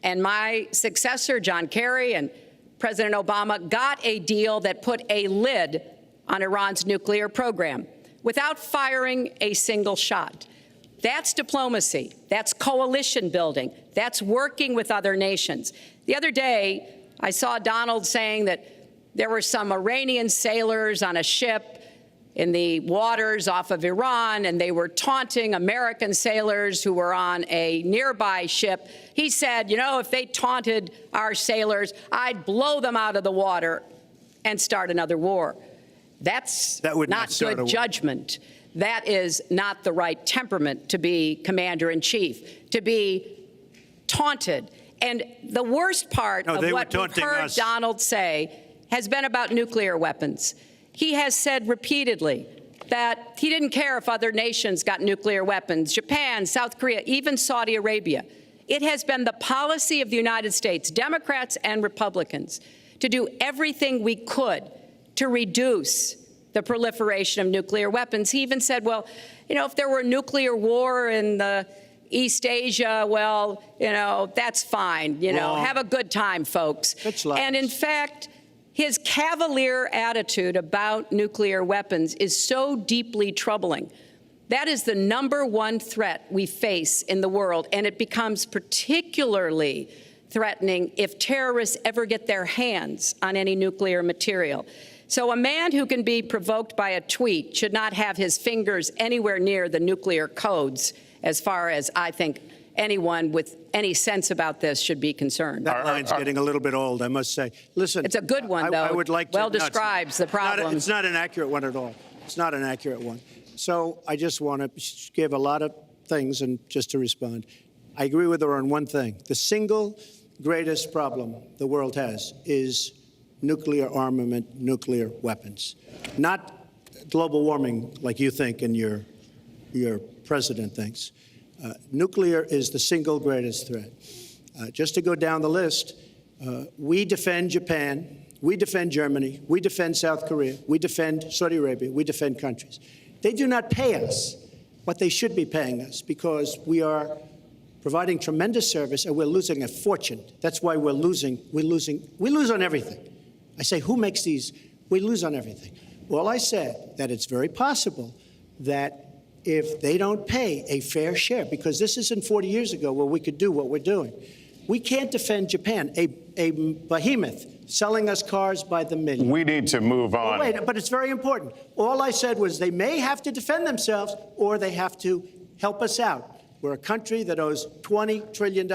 And my successor, John Kerry, and President Obama got a deal that put a lid on Iran's nuclear program without firing a single shot. That's diplomacy. That's coalition building. That's working with other nations. The other day, I saw Donald saying that there were some Iranian sailors on a ship in the waters off of Iran, and they were taunting American sailors who were on a nearby ship. He said, you know, if they taunted our sailors, I'd blow them out of the water and start another war. That's not good judgment. That is not the right temperament to be commander-in-chief, to be taunted. And the worst part of what we've heard Donald say has been about nuclear weapons. He has said repeatedly that he didn't care if other nations got nuclear weapons, Japan, South Korea, even Saudi Arabia. It has been the policy of the United States, Democrats and Republicans, to do everything we could to reduce the proliferation of nuclear weapons. He even said, well, you know, if there were a nuclear war in the East Asia, well, you know, that's fine. You know, have a good time, folks. And in fact, his cavalier attitude about nuclear weapons is so deeply troubling. That is the #1 threat we face in the world, and it becomes particularly threatening if terrorists ever get their hands on any nuclear material. So a man who can be provoked by a tweet should not have his fingers anywhere near the nuclear codes, as far as I think anyone with any sense about this should be concerned. That line's getting a little bit old, I must say. Listen, it's a good one, though. I would like to, well describes the problem. It's not an accurate one at all. It's not an accurate one. So I just want to give a lot of things, and just to respond, I agree with her on one thing. The single greatest problem the world has is nuclear armament, nuclear weapons, not global warming like you think and your president thinks. Nuclear is the single greatest threat. Just to go down the list, we defend Japan, we defend Germany, we defend South Korea, we defend Saudi Arabia, we defend countries. They do not pay us what they should be paying us because we are providing tremendous service and we're losing a fortune. That's why we're losing. We lose on everything. I say, who makes these? We lose on everything. Well, I said that it's very possible that if they don't pay a fair share, because this isn't 40 years ago where we could do what we're doing. We can't defend Japan, a behemoth selling us cars by the million. We need to move on. Wait, but it's very important. All I said was they may have to defend themselves or they have to help us out. We're a country that owes $20 trillion.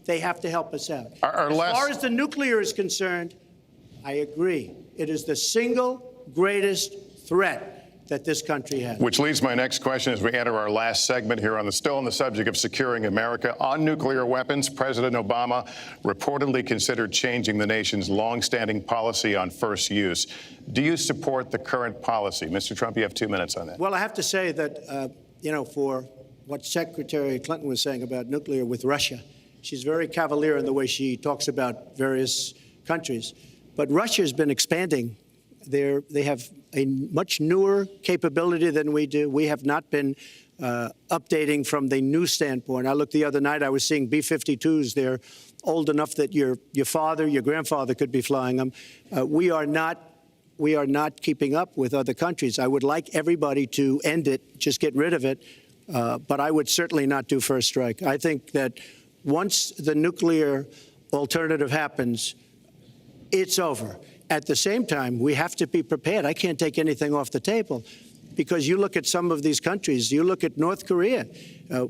They have to help us out. As far as the nuclear is concerned, I agree. It is the single greatest threat that this country has. Which leads my next question as we enter our last segment here still on the subject of securing America. On nuclear weapons, President Obama reportedly considered changing the nation's longstanding policy on first use. Do you support the current policy? Mr. Trump, you have 2 minutes on that. Well, I have to say that, for what Secretary Clinton was saying about nuclear with Russia, She's very cavalier in the way she talks about various countries. But Russia's been expanding. They have a much newer capability than we do. We have not been updating from the new standpoint. I looked the other night, I was seeing B-52s. They're old enough that your father, your grandfather could be flying them. We are not keeping up with other countries. I would like everybody to end it, just get rid of it. But I would certainly not do first strike. I think that once the nuclear alternative happens, it's over. At the same time, we have to be prepared. I can't take anything off the table because you look at some of these countries. You look at North Korea.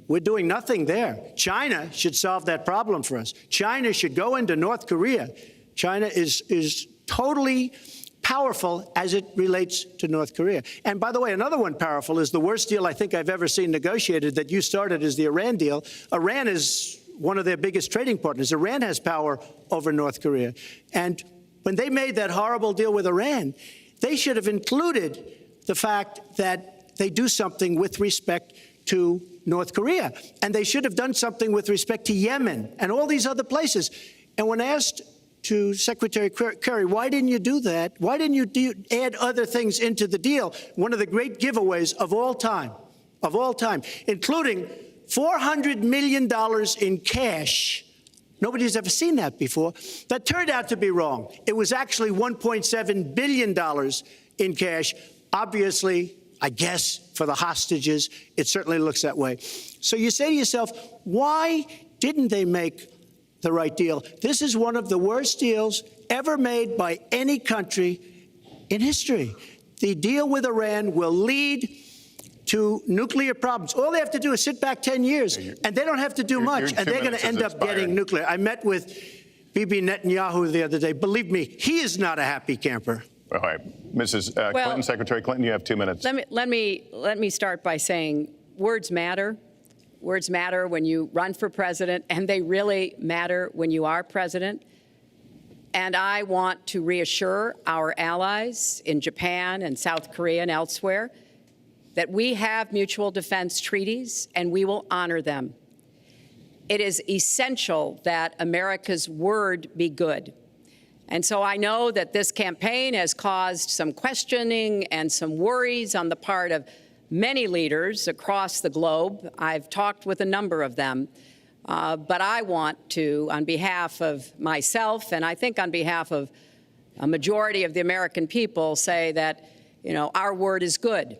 We're doing nothing there. China should solve that problem for us. China should go into North Korea. China is totally powerful as it relates to North Korea. And by the way, another one powerful is the worst deal I think I've ever seen negotiated that you started is the Iran deal. Iran is one of their biggest trading partners. Iran has power over North Korea. And when they made that horrible deal with Iran, they should have included the fact that they do something with respect to North Korea. And they should have done something with respect to Yemen and all these other places. And when asked to Secretary Kerry, why didn't you do that? Why didn't you add other things into the deal? One of the great giveaways of all time, including $400 million in cash. Nobody's ever seen that before. That turned out to be wrong. It was actually $1.7 billion in cash. Obviously, I guess, for the hostages, it certainly looks that way. So you say to yourself, why didn't they make the right deal? This is one of the worst deals ever made by any country in history. The deal with Iran will lead to nuclear problems. All they have to do is sit back 10 years, and they don't have to do much, and they're going to end up getting nuclear. I met with Bibi Netanyahu the other day. Believe me, he is not a happy camper. All right, Mrs. Clinton, Secretary Clinton, you have 2 minutes. Let me start by saying words matter. Words matter when you run for president, and they really matter when you are president. And I want to reassure our allies in Japan and South Korea and elsewhere that we have mutual defense treaties, and we will honor them. It is essential that America's word be good. And so I know that this campaign has caused some questioning and some worries on the part of many leaders across the globe. I've talked with a number of them. But I want to, on behalf of myself, and I think on behalf of a majority of the American people, say that, our word is good.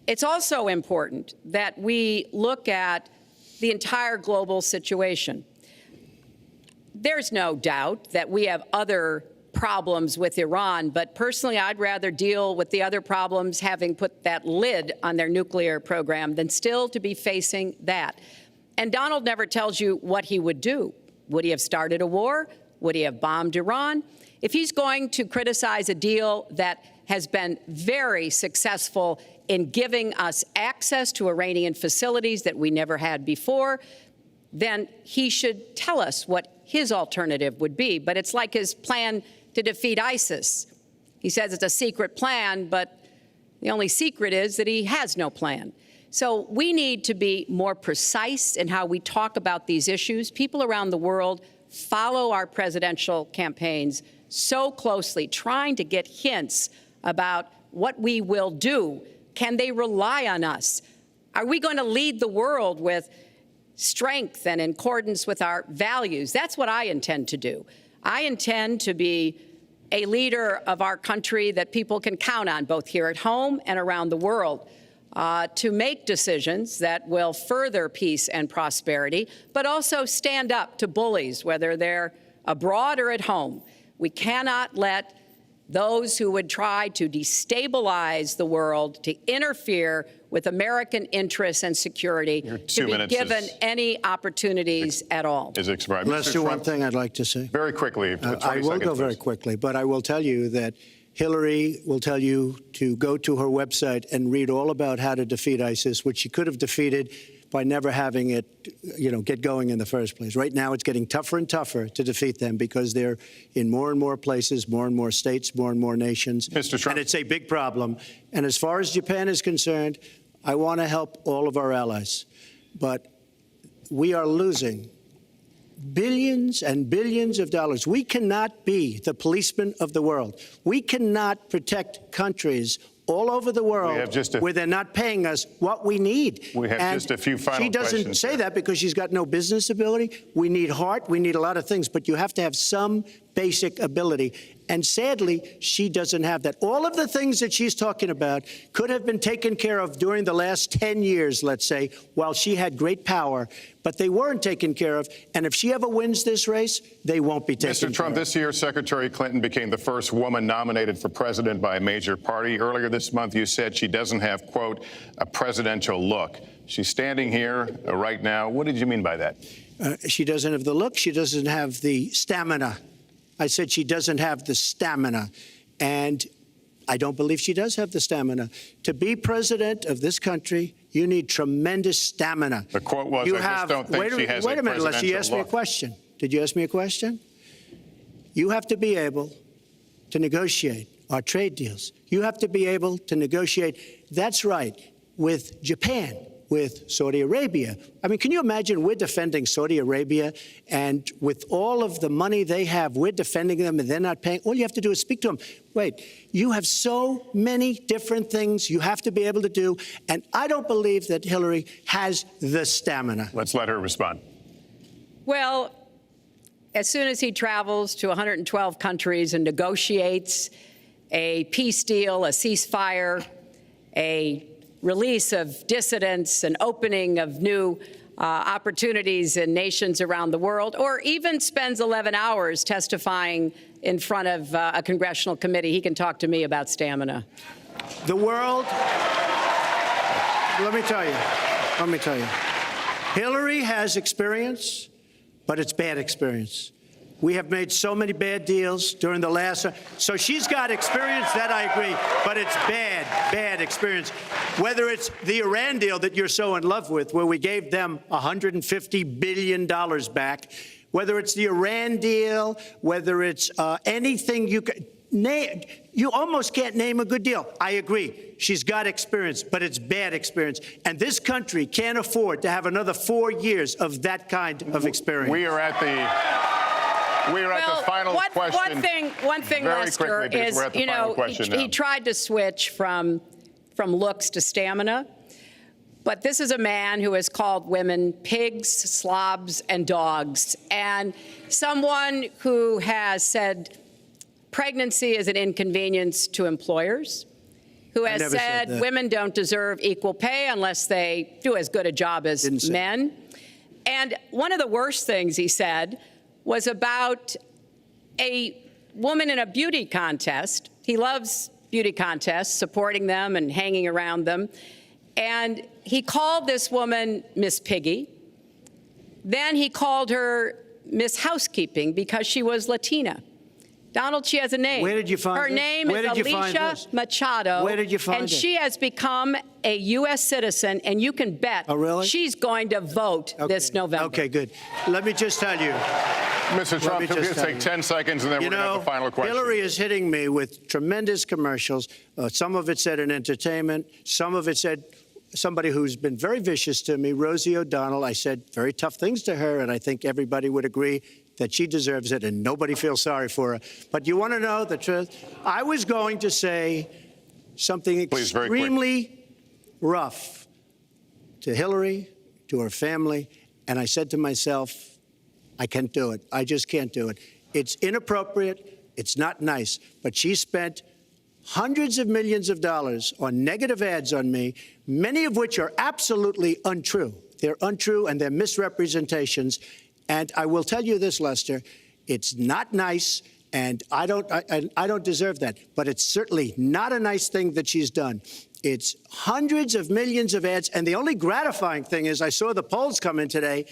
It's also important that we look at the entire global situation. There's no doubt that we have other problems with Iran, but personally, I'd rather deal with the other problems having put that lid on their nuclear program than still to be facing that. And Donald never tells you what he would do. Would he have started a war? Would he have bombed Iran? If he's going to criticize a deal that has been very successful in giving us access to Iranian facilities that we never had before, then he should tell us what his alternative would be. But it's like his plan to defeat ISIS. He says it's a secret plan, but the only secret is that he has no plan. So we need to be more precise in how we talk about these issues. People around the world follow our presidential campaigns so closely, trying to get hints about what we will do. Can they rely on us? Are we going to lead the world with strength and in accordance with our values? That's what I intend to do. I intend to be a leader of our country that people can count on, both here at home and around the world, to make decisions that will further peace and prosperity, but also stand up to bullies, whether they're abroad or at home. We cannot let those who would try to destabilize the world, to interfere with American interests and security, to be given any opportunities at all. Is expired. Lester, one thing I'd like to say. Very quickly. I will go very quickly, but I will tell you that Hillary will tell you to go to her website and read all about how to defeat ISIS, which she could have defeated by never having it, get going in the first place. Right now, it's getting tougher and tougher to defeat them because they're in more and more places, more and more states, more and more nations. Mr. Trump. And it's a big problem. And as far as Japan is concerned, I want to help all of our allies. But we are losing billions and billions of dollars. We cannot be the policeman of the world. We cannot protect countries all over the world where they're not paying us what we need. We have just a few final questions. She doesn't say that because she's got no business ability. We need heart. We need a lot of things. But you have to have some basic ability. And sadly, she doesn't have that. All of the things that she's talking about could have been taken care of during the last 10 years, let's say, while she had great power. But they weren't taken care of. And if she ever wins this race, they won't be taken care of. Mr. Trump, this year, Secretary Clinton became the first woman nominated for president by a major party. Earlier this month, you said she doesn't have, quote, a presidential look. She's standing here right now. What did you mean by that? She doesn't have the look. She doesn't have the stamina. I said she doesn't have the stamina. And I don't believe she does have the stamina. To be president of this country, you need tremendous stamina. The quote was, I just don't think she has a presidential look. Wait a minute, Lester, you asked me a question. Did you ask me a question? You have to be able to negotiate our trade deals. You have to be able to negotiate, that's right, with Japan, with Saudi Arabia. I mean, can you imagine we're defending Saudi Arabia, and with all of the money they have, we're defending them and they're not paying? All you have to do is speak to them. Wait, you have so many different things you have to be able to do, and I don't believe that Hillary has the stamina. Let's let her respond. Well, as soon as he travels to 112 countries and negotiates a peace deal, a ceasefire, a release of dissidents, an opening of new opportunities in nations around the world, or even spends 11 hours testifying in front of a congressional committee, he can talk to me about stamina. The world, let me tell you, Hillary has experience, but it's bad experience. We have made so many bad deals during the last, so she's got experience, that I agree, but it's bad experience. Whether it's the Iran deal that you're so in love with, where we gave them $150 billion back, whether it's the Iran deal, whether it's anything you can name, you almost can't name a good deal. I agree. She's got experience, but it's bad experience. And this country can't afford to have another 4 years of that kind of experience. We are at the final question. One thing, Lester, is, you know, he tried to switch from looks to stamina. But this is a man who has called women pigs, slobs, and dogs, and someone who has said pregnancy is an inconvenience to employers, who has said women don't deserve equal pay unless they do as good a job as men. And one of the worst things he said was about a woman in a beauty contest. He loves beauty contests, supporting them and hanging around them. And he called this woman Miss Piggy. Then he called her Miss Housekeeping because she was Latina. Donald, she has a name. Where did you find her this? name Where is did you find Alicia this? Machado. Where did you find and it? she has become a U.S. citizen, and you can bet she's going to vote this November. Okay, good. Let me just tell you. Mr. Trump, can we just take 10 seconds, and then we're going to have the final question. Hillary is hitting me with tremendous commercials. Some of it said in entertainment. Some of it said somebody who's been very vicious to me, Rosie O'Donnell. I said very tough things to her, and I think everybody would agree that she deserves it, and nobody feels sorry for her. But you want to know the truth? I was going to say something extremely rough to Hillary, to her family, and I said to myself, I can't do it. I just can't do it. It's inappropriate. It's not nice. But she spent hundreds of millions of dollars on negative ads on me, many of which are absolutely untrue. They're untrue, and they're misrepresentations. And I will tell you this, Lester, it's not nice, and I don't deserve that. But it's certainly not a nice thing that she's done. It's hundreds of millions of ads, and the only gratifying thing is I saw the polls come in today,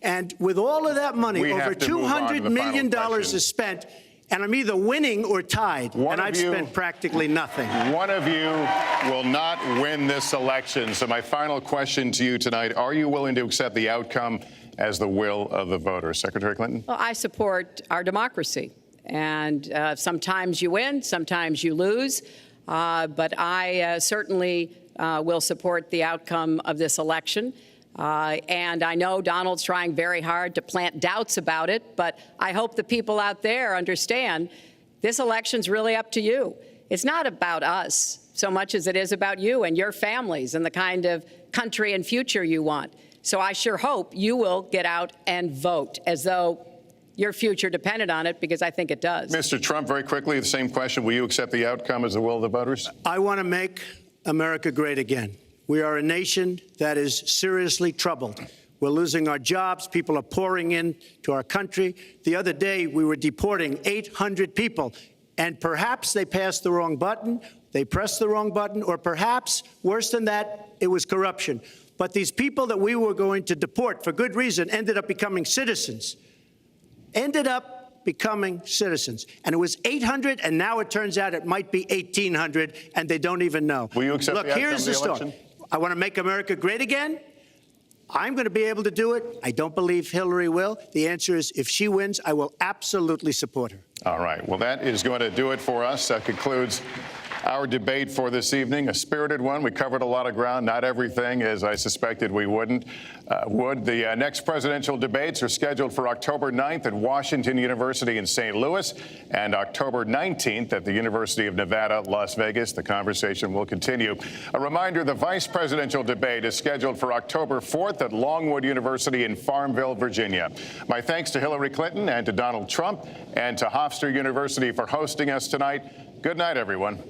and with all of that money, over $200 million is spent, and I'm either winning or tied, and I've spent practically nothing. One of you will not win this election. So my final question to you tonight, are you willing to accept the outcome as the will of the voters? Secretary Clinton? Well, I support our democracy. And sometimes you win, sometimes you lose. But I certainly will support the outcome of this election. And I know Donald's trying very hard to plant doubts about it, but I hope the people out there understand this election's really up to you. It's not about us so much as it is about you and your families and the kind of country and future you want. So I sure hope you will get out and vote as though your future depended on it, because I think it does. Mr. Trump, very quickly, the same question. Will you accept the outcome as the will of the voters? I want to make America great again. We are a nation that is seriously troubled. We're losing our jobs. People are pouring into our country. The other day, we were deporting 800 people, and perhaps they passed the wrong button, they pressed the wrong button, or perhaps, worse than that, it was corruption. But these people that we were going to deport for good reason ended up becoming citizens. And it was 800, and now it turns out it might be 1,800, and they don't even know. Will you accept Look, the outcome here's of the the story. election? I want to make America great again. I'm going to be able to do it. I don't believe Hillary will. The answer is, if she wins, I will absolutely support her. All right. Well, that is going to do it for us. That concludes our debate for this evening, a spirited one. We covered a lot of ground, not everything, as I suspected we would. The next presidential debates are scheduled for October 9th at Washington University in St. Louis and October 19th at the University of Nevada, Las Vegas. The conversation will continue. A reminder, the vice presidential debate is scheduled for October 4th at Longwood University in Farmville, Virginia. My thanks to Hillary Clinton and to Donald Trump and to Hofstra University for hosting us tonight. Good night, everyone.